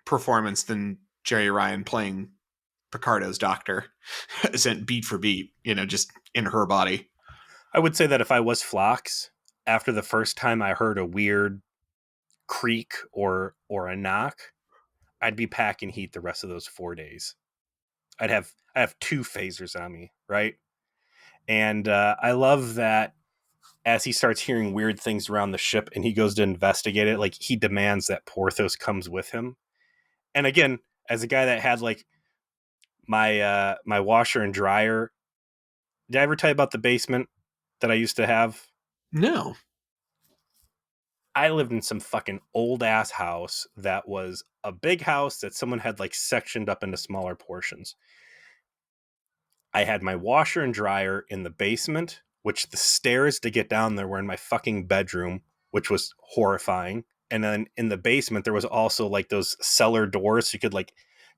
performance than Jerry Ryan playing Picardo's Doctor, isn't beat for beat, just in her body. I would say that if I was Phlox, after the first time I heard a weird creak or a knock, I'd be packing heat the rest of those 4 days. I have 2 phasers on me, right? And I love that as he starts hearing weird things around the ship and he goes to investigate it, like he demands that Porthos comes with him. And again, as a guy that had like my washer and dryer, did I ever tell you about the basement that I used to have? No. I lived in some fucking old ass house that was a big house that someone had like sectioned up into smaller portions. I had my washer and dryer in the basement, which the stairs to get down there were in my fucking bedroom, which was horrifying. And then in the basement, there was also like those cellar doors, so you could like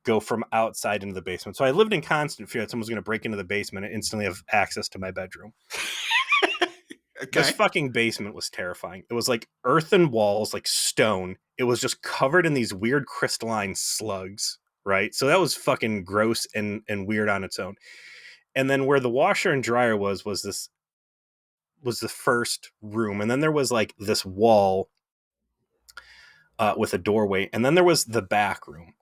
go from outside into the basement. So I lived in constant fear that someone was going to break into the basement and instantly have access to my bedroom. This Okay. fucking basement was terrifying. It was like earthen walls, like stone. It was just covered in these weird crystalline slugs, right? So that was fucking gross and weird on its own. And then where the washer and dryer was the first room, and then there was like this wall with a doorway, and then there was the back room.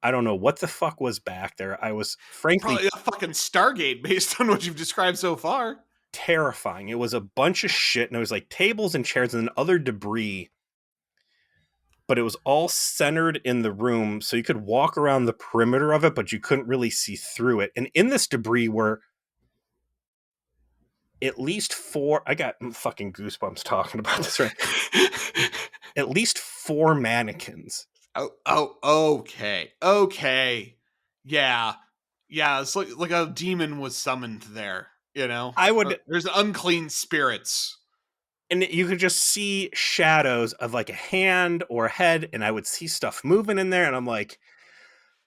I don't know what the fuck was back there. I was frankly Probably a fucking Stargate based on what you've described so far. terrifying. It was a bunch of shit, and it was like tables and chairs and then other debris, but it was all centered in the room, so you could walk around the perimeter of it, but you couldn't really see through it. And in this debris were at least 4. I got fucking goosebumps talking about this, right? At least 4 mannequins. Okay. Yeah. Yeah, it's like a demon was summoned there, you know? I would, There's unclean spirits. and you could just see shadows of like a hand or a head, and I would see stuff moving in there, and I'm like,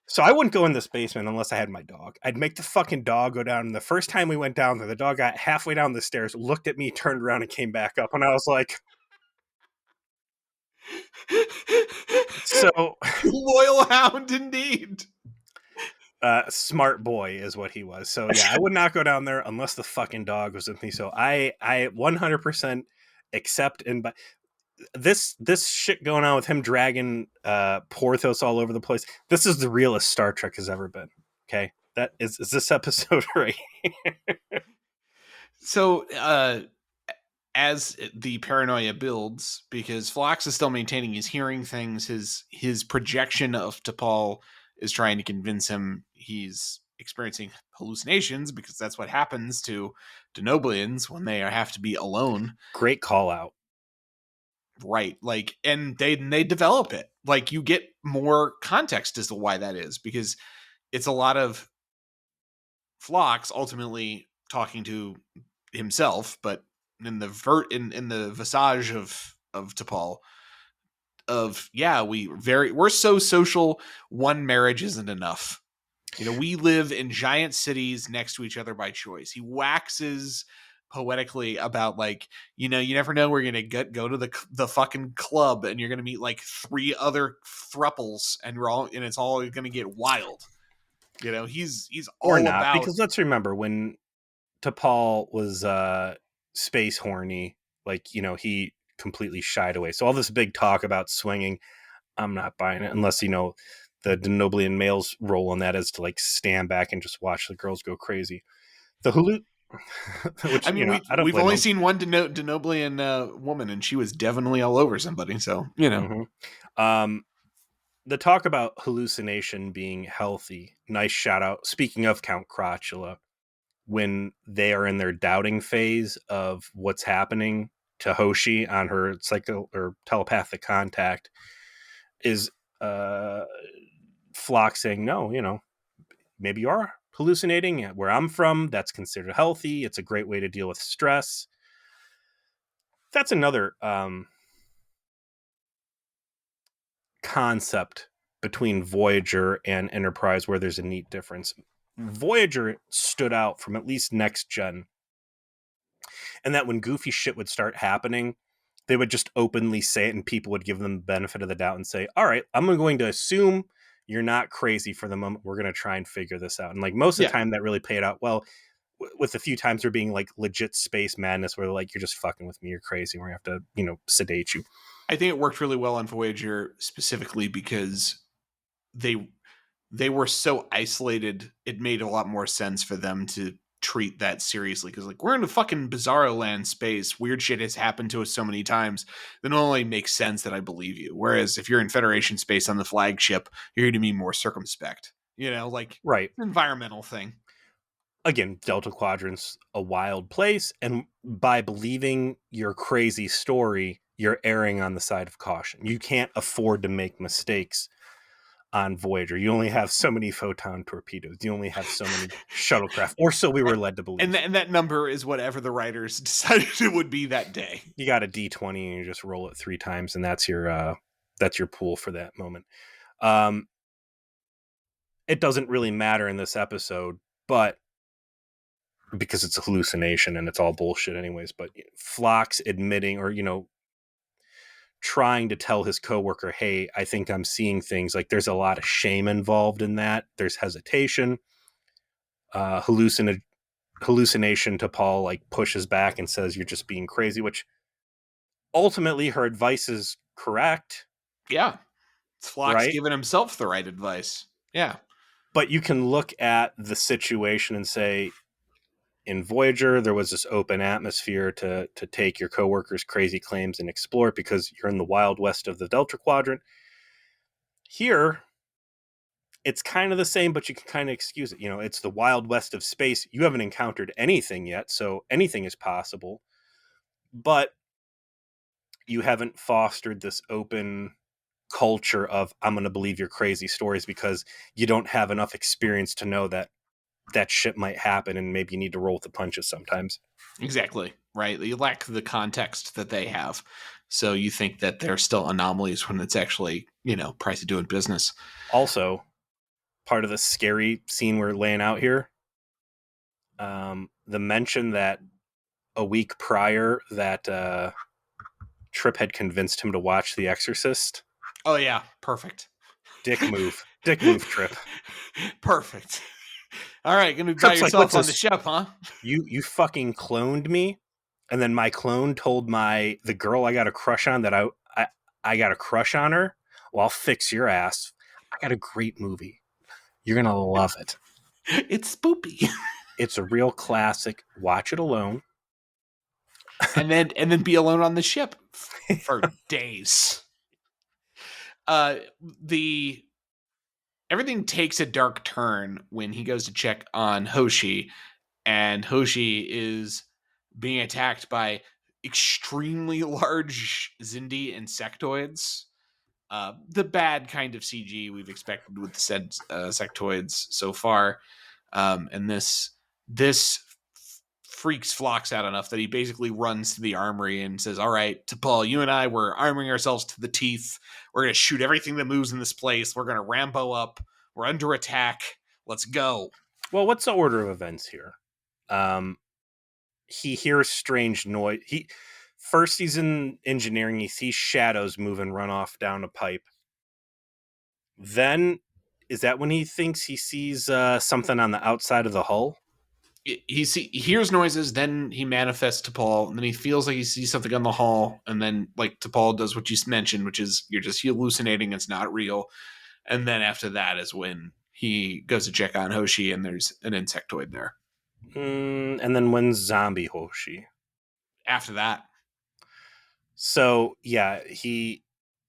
so I wouldn't go in this basement unless I had my dog. I'd make the fucking dog go down. And the first time we went down there, the dog got halfway down the stairs, looked at me, turned around, and came back up. And I was like, so Loyal hound indeed. smart boy is what he was. So yeah, I would not go down there unless the fucking dog was with me. So I 100% accept and but this shit going on with him dragging Porthos all over the place. This is the realest Star Trek has ever been. Okay, that is this episode right? So, as the paranoia builds, because Phlox is still maintaining he's hearing things, his projection of T'Pol is trying to convince him he's experiencing hallucinations, because that's what happens to Denoblians when they have to be alone. Great call out. Right. Like, and they develop it. Like, you get more context as to why that is, because it's a lot of Phlox ultimately talking to himself, but in the visage of T'Pol, of we're so social, one marriage isn't enough. You know, we live in giant cities next to each other by choice. He waxes poetically about, like, you know, you never know, we're gonna go to the fucking club and you're gonna meet like 3 other thruples and it's all gonna get wild. You know, he's Or all not, about. because let's remember when T'Pol was space horny, like, you know, he completely shied away. So all this big talk about swinging, I'm not buying it unless, you know, the Denoblian male's role in that is to like stand back and just watch the girls go crazy. The Hulu, which, I you mean, know, I don't we've blame only them. seen one Denoblian woman, and she was definitely all over somebody. So, you know. Mm-hmm. The talk about hallucination being healthy, nice shout out. Speaking of Count Crotula, when they are in their doubting phase of what's happening to Hoshi on her psycho or telepathic contact, is uh Flock saying, no, you know, maybe you are hallucinating. Where I'm from, that's considered healthy. It's a great way to deal with stress. That's another concept between Voyager and Enterprise where there's a neat difference. Voyager stood out from at least next gen, and that when goofy shit would start happening, they would just openly say it, and people would give them the benefit of the doubt and say, all right, I'm going to assume you're not crazy for the moment. We're going to try and figure this out. And like most of the Yeah, time that really paid out well, with a few times there being like legit space madness where like, you're just fucking with me, you're crazy, we're going to have to, you know, sedate you. I think it worked really well on Voyager specifically because they they were so isolated. It made a lot more sense for them to treat that seriously, because, like, we're in a fucking bizarro land space. Weird shit has happened to us so many times. Then it only makes sense that I believe you. Whereas if you're in Federation space on the flagship, you're going to be more circumspect. You know, like, Right. environmental thing. Again, Delta Quadrant's a wild place, and by believing your crazy story, you're erring on the side of caution. You can't afford to make mistakes on Voyager. You only have so many photon torpedoes. You only have so many shuttlecraft, or so we were led to believe. And that number is whatever the writers decided it would be that day. You got a D20 and you just roll it 3 times, and that's your pool for that moment. It doesn't really matter in this episode, but because it's a hallucination and it's all bullshit anyways, but Phlox admitting, or, you know, trying to tell his coworker, hey, I think I'm seeing things, like there's a lot of shame involved in that. There's hesitation. Hallucination to Paul like pushes back and says, you're just being crazy, which ultimately her advice is correct. Yeah. It's Phlox Right. giving himself the right advice. Yeah. But you can look at the situation and say, in Voyager, there was this open atmosphere to take your coworkers' crazy claims and explore it because you're in the wild west of the Delta Quadrant. Here, it's kind of the same, but you can kind of excuse it. It's the Wild West of space. You haven't encountered anything yet, so anything is possible. But you haven't fostered this open culture of I'm going to believe your crazy stories because you don't have enough experience to know that shit might happen, and maybe you need to roll with the punches sometimes. Exactly. Right. You lack the context that they have. So you think that they're still anomalies when it's actually, price of doing business. Also, part of the scary scene we're laying out here, the mention that a week prior that Trip had convinced him to watch The Exorcist. Oh, yeah. Perfect. Dick move. Dick move, Trip. Perfect. All right. Going to be by Trip's like, yourself what's on this? the ship, huh? You fucking cloned me, and then my clone told the girl I got a crush on that I got a crush on her. Well, I'll fix your ass. I got a great movie. You're gonna love it. It's spoopy. It's a real classic. Watch it alone. and then be alone on the ship for days. The everything takes a dark turn when he goes to check on Hoshi, and Hoshi is being attacked by extremely large Zindi insectoids. The bad kind of CG we've expected with the said sectoids so far. And this freaks Phlox out enough that he basically runs to the armory and says, all right, T'Pol, you and I, we're arming ourselves to the teeth. We're going to shoot everything that moves in this place. We're going to Rambo up. We're under attack. Let's go. Well, what's the order of events here? He hears strange noise. He's in engineering. He sees shadows move and run off down a pipe. Then, is that when he thinks he sees something on the outside of the hull? He hears noises, then he manifests T'Pol, and then he feels like he sees something on the hull, and then like T'Pol does what you mentioned, which is you're just hallucinating, it's not real. And then after that is when he goes to check on Hoshi, and there's an insectoid there. And then when's zombie Hoshi? After that. So, yeah, he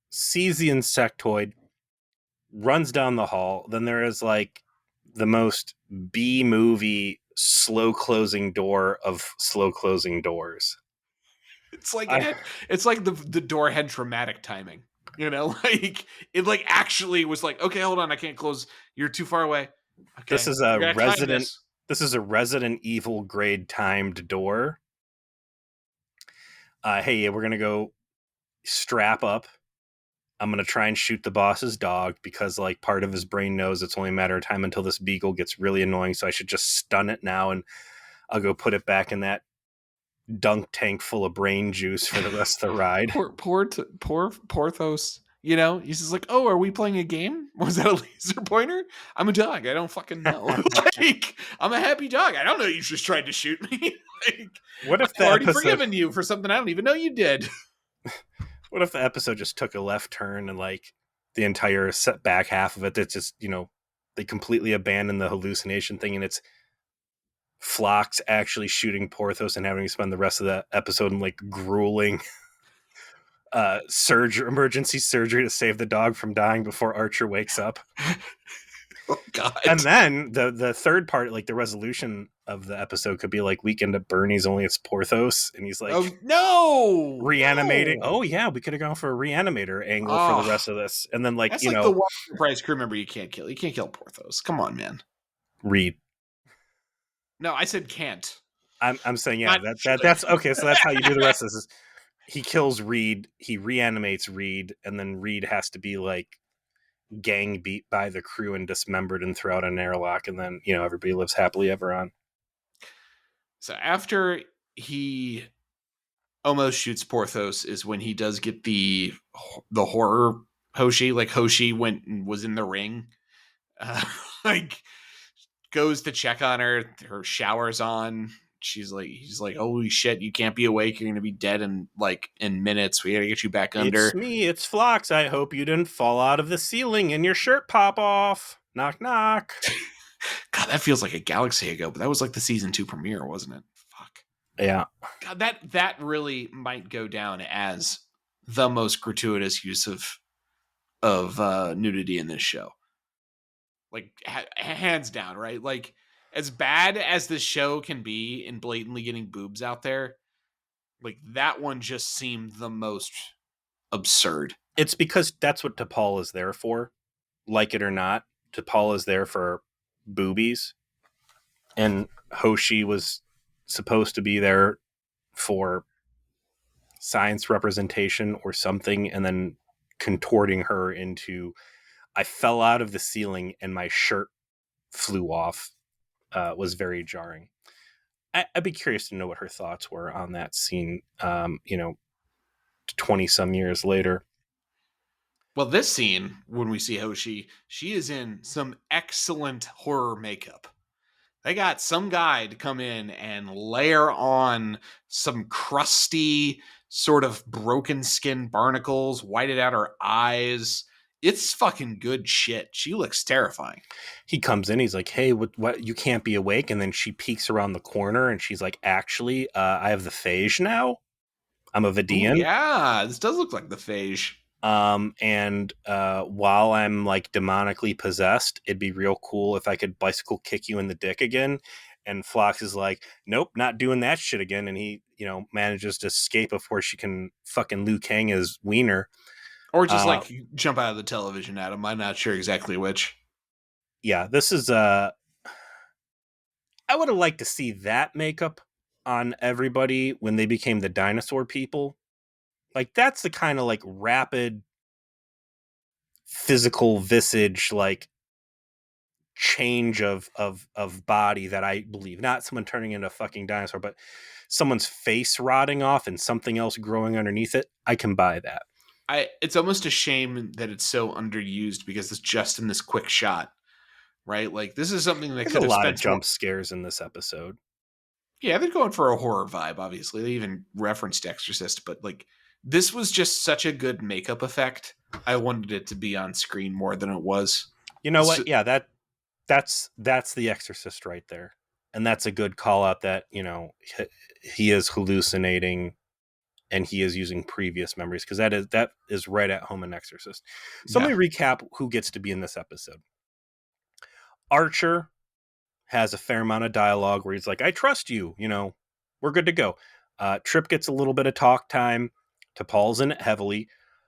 sees the insectoid, runs down the hall. Then there is like the most B-movie slow closing door of slow closing doors. It's like the door had traumatic timing. Like it like actually was like, okay, hold on, I can't close. You're too far away. Okay. This is a Resident Evil grade timed door. Hey, we're gonna go strap up. I'm gonna try and shoot the boss's dog because like part of his brain knows it's only a matter of time until this beagle gets really annoying, so I should just stun it now and I'll go put it back in that dunk tank full of brain juice for the rest of the ride. Poor Porthos. He's just like, oh, are we playing a game? Was that a laser pointer? I'm a dog. I don't fucking know. Like, I'm a happy dog. I don't know you just tried to shoot me. Like, what if I've already forgiven you for something I don't even know you did. What if the episode just took a left turn and like the entire back half of it, it's just, they completely abandon the hallucination thing and it's Phlox actually shooting Porthos and having to spend the rest of the episode in like grueling emergency surgery to save the dog from dying before Archer wakes up. Oh God. And then the third part, like the resolution of the episode could be like Weekend at Bernie's, only it's Porthos and he's like, oh no, reanimating. No. Oh yeah, we could have gone for a reanimator angle for the rest of this. And then like, that's like the one Enterprise crew member you can't kill. You can't kill Porthos. Come on, man. Reed. No, I said can't. I'm saying, yeah, that's okay. So that's how you do the rest of this. Is he kills Reed, he reanimates Reed, and then Reed has to be like gang beat by the crew and dismembered and throw out an airlock, and then everybody lives happily ever on. So after he almost shoots Porthos is when he does get the horror Hoshi. Like Hoshi was in the ring, like goes to check on her. Her shower's on. He's like, holy shit, you can't be awake. You're gonna be dead in minutes. We gotta get you back under. It's me. It's Phlox. I hope you didn't fall out of the ceiling and your shirt pop off. Knock knock. God, that feels like a galaxy ago, but that was like the season 2 premiere, wasn't it? Fuck. Yeah. God, that really might go down as the most gratuitous use of nudity in this show. like hands down, right? Like as bad as the show can be in blatantly getting boobs out there, like that one just seemed the most absurd. It's because that's what T'Pol is there for. Like it or not, T'Pol is there for boobies, and Hoshi was supposed to be there for science representation or something, and then contorting her into I fell out of the ceiling and my shirt flew off was very jarring. I'd be curious to know what her thoughts were on that scene, 20 some years later. Well, this scene, when we see Hoshi, she is in some excellent horror makeup. They got some guy to come in and layer on some crusty, sort of broken skin barnacles, whited out her eyes. It's fucking good shit. She looks terrifying. He comes in, he's like, hey, what you can't be awake. And then she peeks around the corner and she's like, actually, I have the phage now. I'm a Oh Vidian. yeah, this does look like the phage. And while I'm like demonically possessed, it'd be real cool if I could bicycle kick you in the dick again. And Phlox is like, nope, not doing that shit again. And he, manages to escape before she can fucking Liu Kang his wiener. Or just like jump out of the television at him. I'm not sure exactly which. Yeah, this is I would have liked to see that makeup on everybody when they became the dinosaur people. Like that's the kind of like rapid physical visage like change of body that I believe. Not someone turning into a fucking dinosaur, but someone's face rotting off and something else growing underneath it. I can buy that. It's almost a shame that it's so underused because it's just in this quick shot, right? Like this is something that There's could a have lot of spent jump scares in this episode. Yeah, they're going for a horror vibe, obviously. They even referenced Exorcist, but like this was just such a good makeup effect. I wanted it to be on screen more than it was. You know It's what? just, Yeah, that's the Exorcist right there. And that's a good call out that, he is hallucinating and he is using previous memories because that is right at home in Exorcist. So yeah. let me recap who gets to be in this episode. Archer has a fair amount of dialogue where he's like, I trust you, we're good to go. Trip gets a little bit of talk time. T'Pol's in it heavily.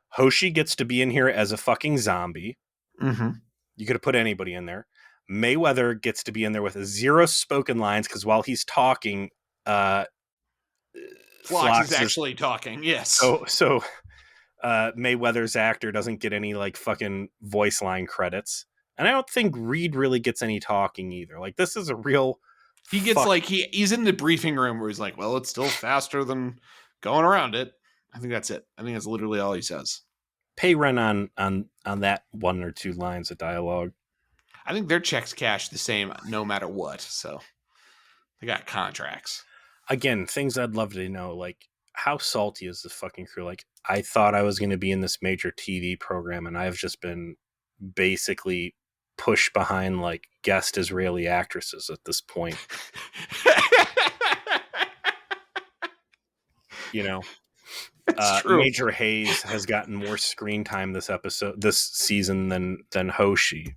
Hoshi gets to be in here as a fucking zombie. Mm-hmm. You could have put anybody in there. Mayweather gets to be in there with zero spoken lines because while he's talking, Phlox is Phlox is actually talking. Yes. so Mayweather's actor doesn't get any like fucking voice line credits. And I don't think Reed really gets any talking either. Like this is a real He gets fuck. like he's in the briefing room where he's like, "Well, it's still faster than going around it." I think that's it. I think that's literally all he says. Pay rent on that one or two lines of dialogue. I think their checks cash the same no matter what. So they got contracts. Again, things I'd love to know, like how salty is this fucking crew? Like I thought I was going to be in this major TV program, and I've just been basically pushed behind like guest Israeli actresses at this point. You know, It's true. Major Hayes has gotten more screen time this season than Hoshi.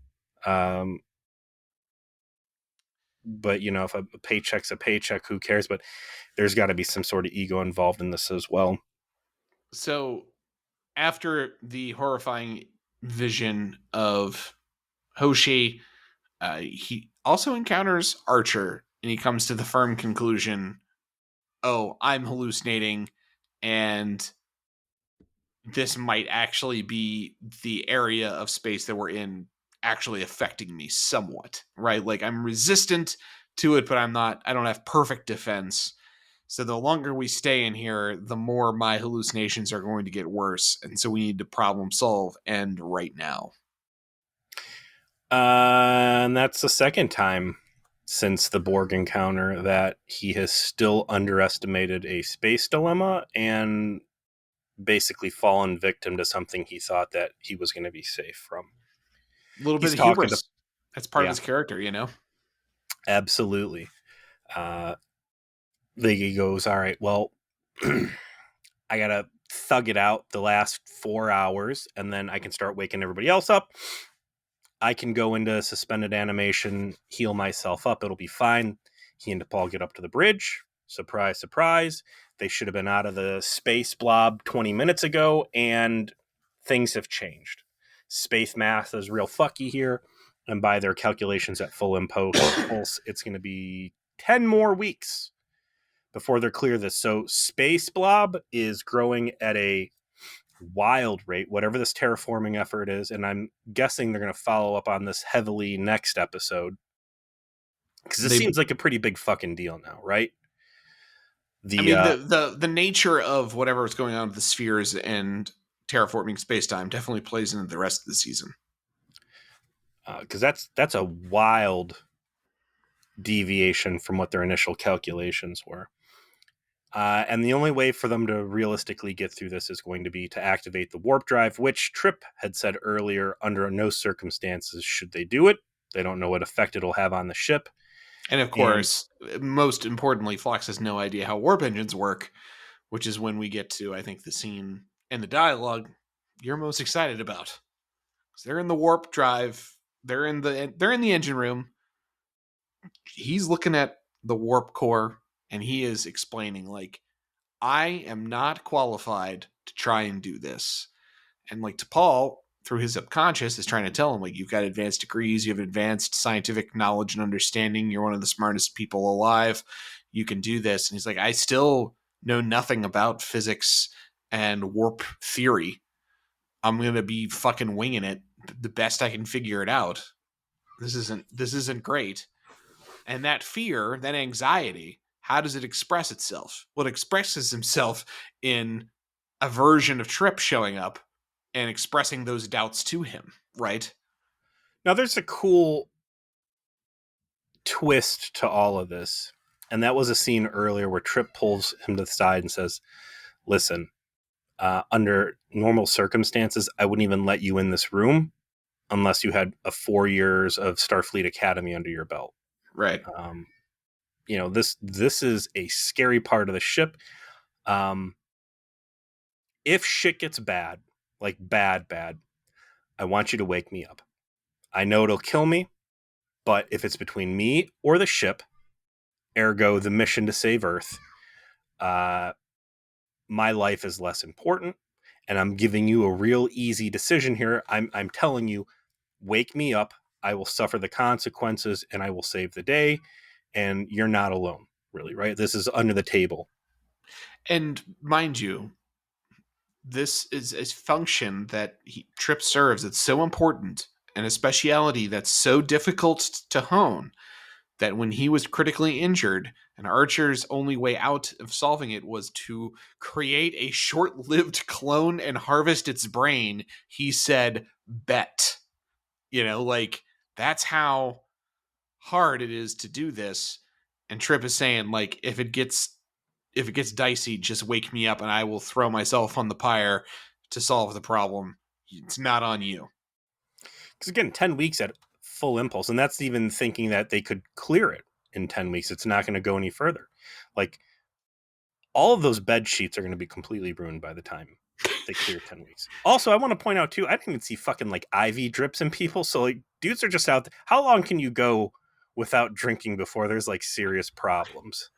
But if a paycheck's a paycheck, who cares? But there's got to be some sort of ego involved in this as well. So after the horrifying vision of Hoshi, he also encounters Archer, and he comes to the firm conclusion, oh, I'm hallucinating, and this might actually be the area of space that we're in actually affecting me somewhat, right? Like I'm resistant to it, but I don't have perfect defense. So the longer we stay in here, the more my hallucinations are going to get worse. And so we need to problem solve and right now. And that's the second time since the Borg encounter that he has still underestimated a space dilemma and basically fallen victim to something he thought that he was going to be safe from. A little bit He's of talking to, hubris. That's part of yeah, his character, you know? absolutely. He goes, all right, well, I got to thug it out the last 4 hours and then I can start waking everybody else up. I can go into suspended animation, heal myself up. It'll be fine. He and DePaul get up to the bridge. Surprise, surprise. They should have been out of the space blob 20 minutes ago, and things have changed. Space math is real fucky here. And by their calculations at full impulse, it's going to be 10 more weeks before they're clear this. So space blob is growing at a wild rate, whatever this terraforming effort is, and I'm guessing they're going to follow up on this heavily next episode, because this seems like a pretty big fucking deal now, right? The nature of whatever is going on with the spheres and terraforming space-time definitely plays into the rest of the season, because that's a wild deviation from what their initial calculations were. And the only way for them to realistically get through this is going to be to activate the warp drive, which Trip had said earlier, under no circumstances should they do it. They don't know what effect it'll have on the ship. And of course, most importantly, Phlox has no idea how warp engines work, which is when we get to, I think, the scene and the dialogue you're most excited about. Because they're in the warp drive, they're in the engine room. He's looking at the warp core, and he is explaining, like, I am not qualified to try and do this. And like, to Paul, through his subconscious, is trying to tell him, like, you've got advanced degrees, you have advanced scientific knowledge and understanding, you're one of the smartest people alive, you can do this. And he's like, I still know nothing about physics and warp theory. I'm gonna be fucking winging it the best I can figure it out. This isn't great. And that fear, that anxiety, how does it express itself? Well, it expresses himself in a version of Trip showing up and expressing those doubts to him, right? Now, there's a cool twist to all of this, and that was a scene earlier where Trip pulls him to the side and says, listen, under normal circumstances, I wouldn't even let you in this room unless you had 4 years of Starfleet Academy under your belt. Right. This is a scary part of the ship. If shit gets bad, like bad, I want you to wake me up. I know it'll kill me, but if it's between me or the ship, ergo the mission to save Earth, my life is less important, and I'm giving you a real easy decision here. I'm telling you, wake me up. I will suffer the consequences, and I will save the day. And you're not alone, really, right? This is under the table. And mind you, this is a function that Trip serves that's so important, and a speciality that's so difficult to hone, that when he was critically injured, and Archer's only way out of solving it was to create a short-lived clone and harvest its brain, he said, bet. Like, that's how hard it is to do this. And Trip is saying, like, if it gets dicey, just wake me up and I will throw myself on the pyre to solve the problem. It's not on you. Because again, 10 weeks at full impulse, and that's even thinking that they could clear it in 10 weeks. It's not going to go any further. Like, all of those bed sheets are going to be completely ruined by the time they clear 10 weeks. Also, I want to point out too, I didn't even see fucking like IV drips in people. So like, dudes are just out there. How long can you go without drinking before there's like serious problems,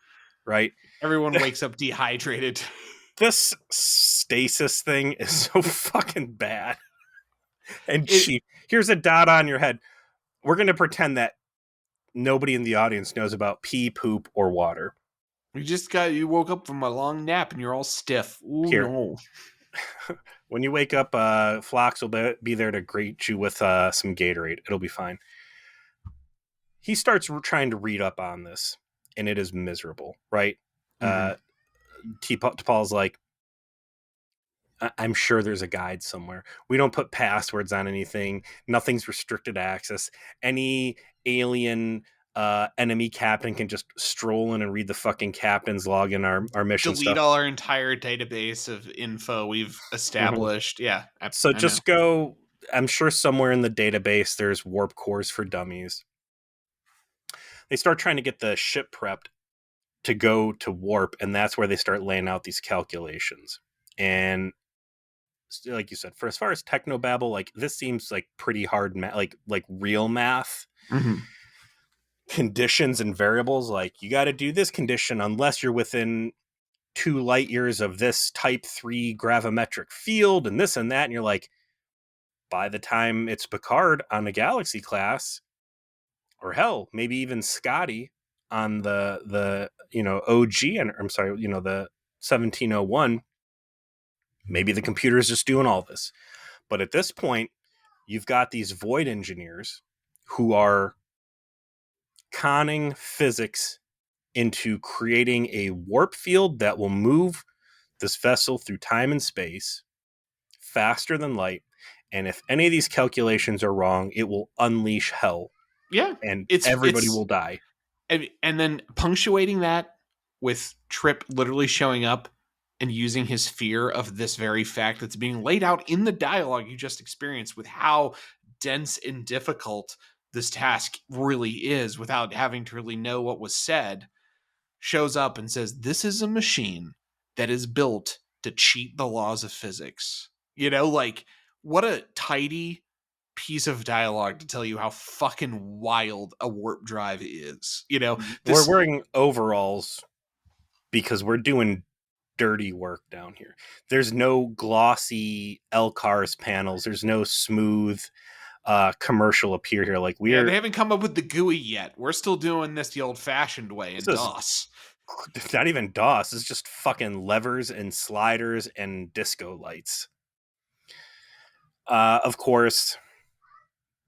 right? Everyone wakes up dehydrated. This stasis thing is so fucking bad and cheap. Here's a dot on your head. We're going to pretend that nobody in the audience knows about pee, poop, or water. You woke up from a long nap and you're all stiff. Ooh, Here. no. When you wake up, Phlox will be there to greet you with some Gatorade. It'll be fine. He starts trying to read up on this, and it is miserable, right? T'Pol's like, I'm sure there's a guide somewhere. We don't put passwords on anything. Nothing's restricted access. Any alien enemy captain can just stroll in and read the fucking captain's log in our mission Delete stuff. all our entire database of info we've established. Yeah. So just go. I'm sure somewhere in the database there's warp cores for dummies. They start trying to get the ship prepped to go to warp, and that's where they start laying out these calculations. And like you said, for as far as technobabble, like this seems like pretty hard like real math Mm-hmm. conditions and variables. Like you got to do this condition unless you're within 2 light years of this type 3 gravimetric field and this and that. And you're like, by the time it's Picard on the Galaxy class, or hell, maybe even Scotty on the OG, and I'm sorry, the 1701, maybe the computer is just doing all this. But at this point, you've got these void engineers who are conning physics into creating a warp field that will move this vessel through time and space faster than light. And if any of these calculations are wrong, it will unleash hell Yeah, and everybody it's will die. and then punctuating that with Trip literally showing up and using his fear of this very fact that's being laid out in the dialogue you just experienced with how dense and difficult this task really is without having to really know what was said, shows up and says, "This is a machine that is built to cheat the laws of physics." Like, what a tidy piece of dialogue to tell you how fucking wild a warp drive is. We're This wearing overalls because we're doing dirty work down here. There's no glossy LCARS panels. There's no smooth commercial appear here. Like Yeah, they we're haven't come up with the GUI yet. We're still doing this the old-fashioned way in this is DOS. not even DOS. It's just fucking levers and sliders and disco lights. Of course,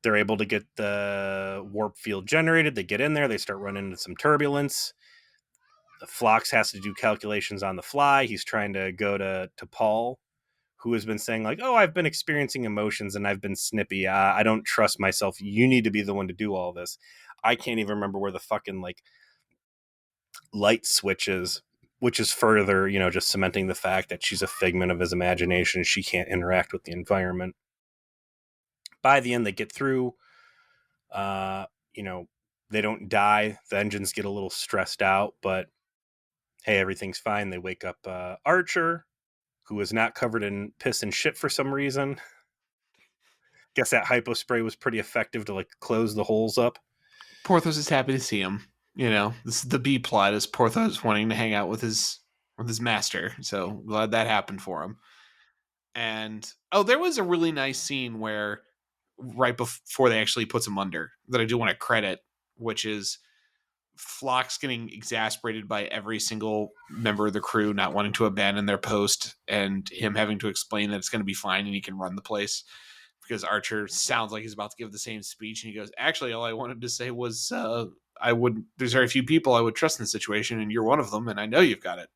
they're able to get the warp field generated. They get in there. They start running into some turbulence. The Phlox has to do calculations on the fly. He's trying to go to Paul, who has been saying like, "Oh, I've been experiencing emotions and I've been snippy. I don't trust myself. You need to be the one to do all this." I can't even remember where the fucking like light switch is, which is further, just cementing the fact that she's a figment of his imagination. She can't interact with the environment. By the end, they get through. Uh, you know, they don't die. The engines get a little stressed out, but hey, everything's fine. They wake up Archer, who is not covered in piss and shit for some reason. Guess that hypo spray was pretty effective to like close the holes up. Porthos is happy to see him. This is the B plot is Porthos wanting to hang out with his master. So glad that happened for him. And there was a really nice scene where right before they actually puts him under that I do want to credit, which is Phlox getting exasperated by every single member of the crew not wanting to abandon their post and him having to explain that it's going to be fine and he can run the place because Archer sounds like he's about to give the same speech and he goes, "Actually, all I wanted to say was there's very few people I would trust in this situation and you're one of them and I know you've got it.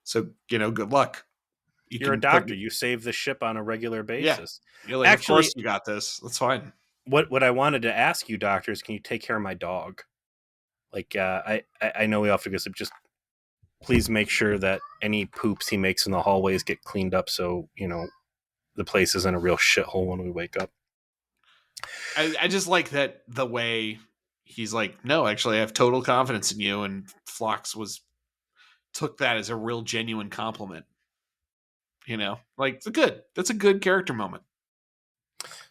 So, good luck. You You're a can put doctor. You save the ship on a regular Yeah. basis. You're like, of Actually, course you got this. That's fine." what I wanted to ask you, doctor, is can you take care of my dog? Like, I know we often go, just please make sure that any poops he makes in the hallways get cleaned up, so the place isn't a real shithole when we wake up. I just like that the way he's like, "No, actually, I have total confidence in you," and Phlox took that as a real genuine compliment. Like that's a good character moment.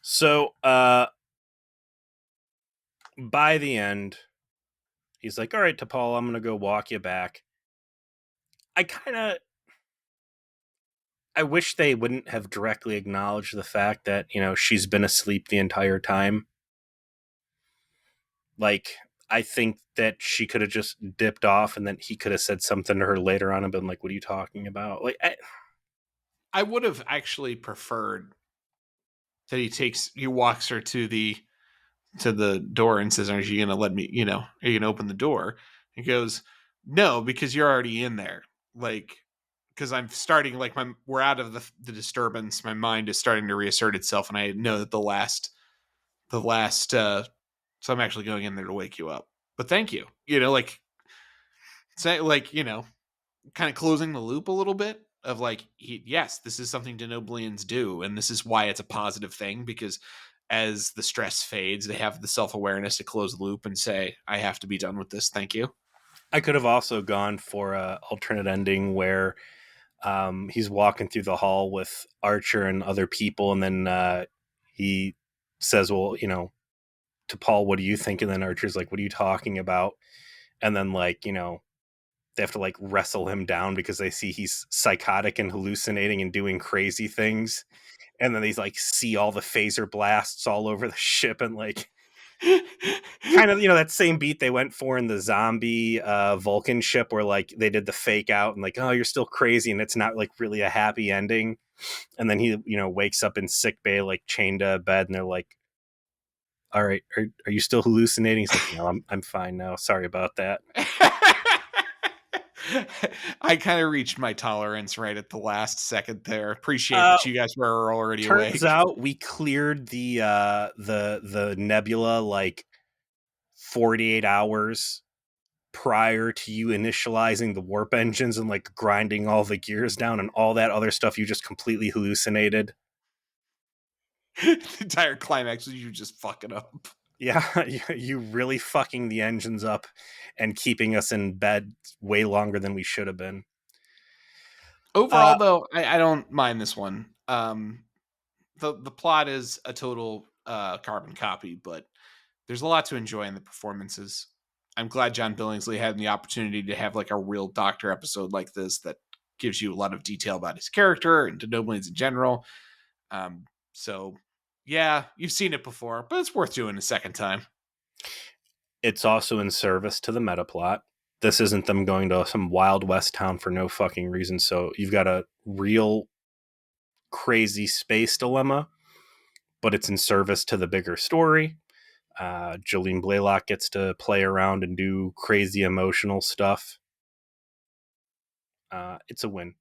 So, by the end, he's like, "All right, T'Pol, I'm gonna go walk you back." I kind of, I wish they wouldn't have directly acknowledged the fact that she's been asleep the entire time. Like, I think that she could have just dipped off, and then he could have said something to her later on and been like, "What are you talking about?" Like, I would have actually preferred that he walks her to the door and says, "Are you going to let me, are you going to open the door?" He goes, "No, because you're already in there." Like, because I'm starting, like, we're out of the disturbance. My mind is starting to reassert itself. And I know that so I'm actually going in there to wake you up. But thank you. Like, say, like, kind of closing the loop a little bit of like, yes, this is something Denoblians do. And this is why it's a positive thing because as the stress fades, they have the self-awareness to close the loop and say, "I have to be done with this. Thank you." I could have also gone for a alternate ending where He's walking through the hall with Archer and other people, and then he says, well, to Paul, what do you think? And then Archer's like, what are you talking about? And then, like, they have to like wrestle him down because they see he's psychotic and hallucinating and doing crazy things. And then they like see all the phaser blasts all over the ship, and like kind of that same beat they went for in the zombie Vulcan ship, where like they did the fake out and like, oh, you're still crazy, and it's not like really a happy ending. And then he wakes up in sick bay, like chained to a bed, and they're like, all right, are you still hallucinating? He's like, no, I'm fine now, sorry about that. I kind of reached my tolerance right at the last second there. Appreciate that you guys were already Turns awake. out we cleared the nebula like 48 hours prior to you initializing the warp engines and like grinding all the gears down, and all that other stuff you just completely hallucinated. The entire climax was you just fucking up. Yeah, you really fucking the engines up and keeping us in bed way longer than we should have been. Overall, though, I don't mind this one. The plot is a total carbon copy, but there's a lot to enjoy in the performances. I'm glad John Billingsley had the opportunity to have like a real Doctor episode like this that gives you a lot of detail about his character and Denoblians in general. So, yeah, you've seen it before, but it's worth doing a second time. It's also in service to the meta plot. This isn't them going to some Wild West town for no fucking reason. So you've got a real crazy space dilemma, but it's in service to the bigger story. Jolene Blaylock gets to play around and do crazy emotional stuff. It's a win.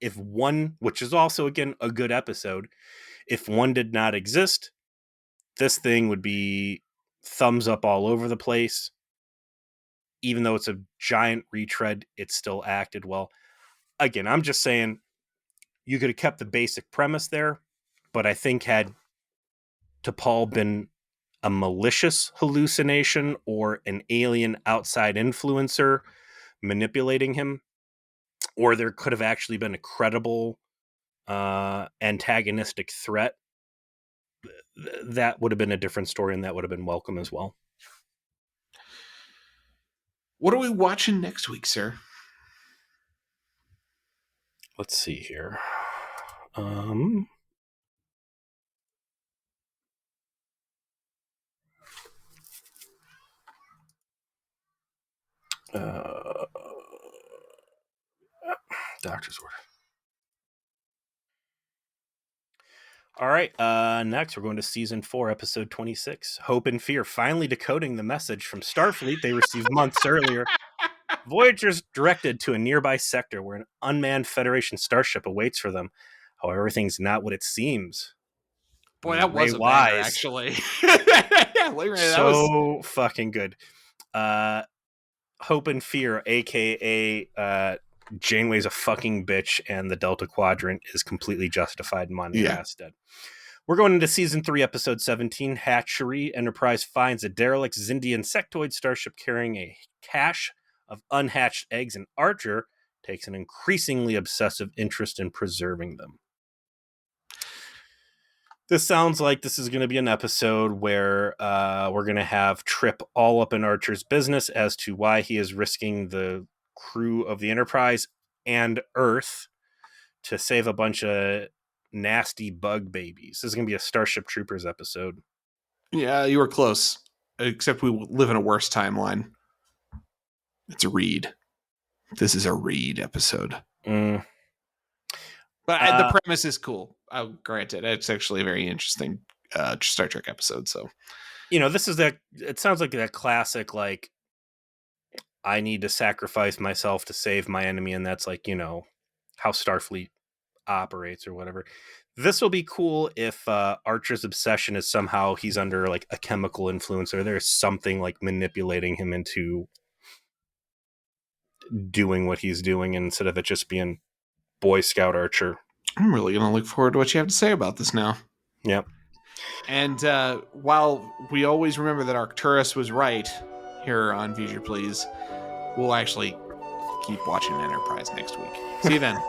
If one, which is also again a good episode, if one did not exist, this thing would be thumbs up all over the place. Even though it's a giant retread, it still acted well. Again, I'm just saying you could have kept the basic premise there, but I think had T'Pol been a malicious hallucination or an alien outside influencer manipulating him, or there could have actually been a credible antagonistic threat, that would have been a different story, and that would have been welcome as well. What are we watching next week, sir? Let's see here. Doctor's order. All right. Next, we're going to season 4, episode 26. Hope and Fear, finally decoding the message from Starfleet they received months earlier. Voyager's directed to a nearby sector where an unmanned Federation starship awaits for them. However, everything's not what it seems. Boy, that Ray was a banger, Wise, actually. That was so fucking good. Hope and Fear, aka Janeway's a fucking bitch, and the Delta Quadrant is completely justified in Monty Masted. We're going into season 3, episode 17, Hatchery. Enterprise finds a derelict Zindian sectoid starship carrying a cache of unhatched eggs, and Archer takes an increasingly obsessive interest in preserving them. This sounds like this is going to be an episode where we're going to have Trip all up in Archer's business as to why he is risking the crew of the Enterprise and Earth to save a bunch of nasty bug babies. This is going to be a Starship Troopers episode. Yeah, you were close. Except we live in a worse timeline. It's a Reed. This is a Reed episode. But the premise is cool. I'll grant it. It's actually a very interesting Star Trek episode. So, this is that. It sounds like that classic, like, I need to sacrifice myself to save my enemy, and that's like, how Starfleet operates or whatever. This will be cool if Archer's obsession is somehow he's under like a chemical influence, or there's something like manipulating him into doing what he's doing instead of it just being Boy Scout Archer. I'm really going to look forward to what you have to say about this now. Yep. And while we always remember that Arcturus was right here on Voyager, please, we'll actually keep watching Enterprise next week. See you then.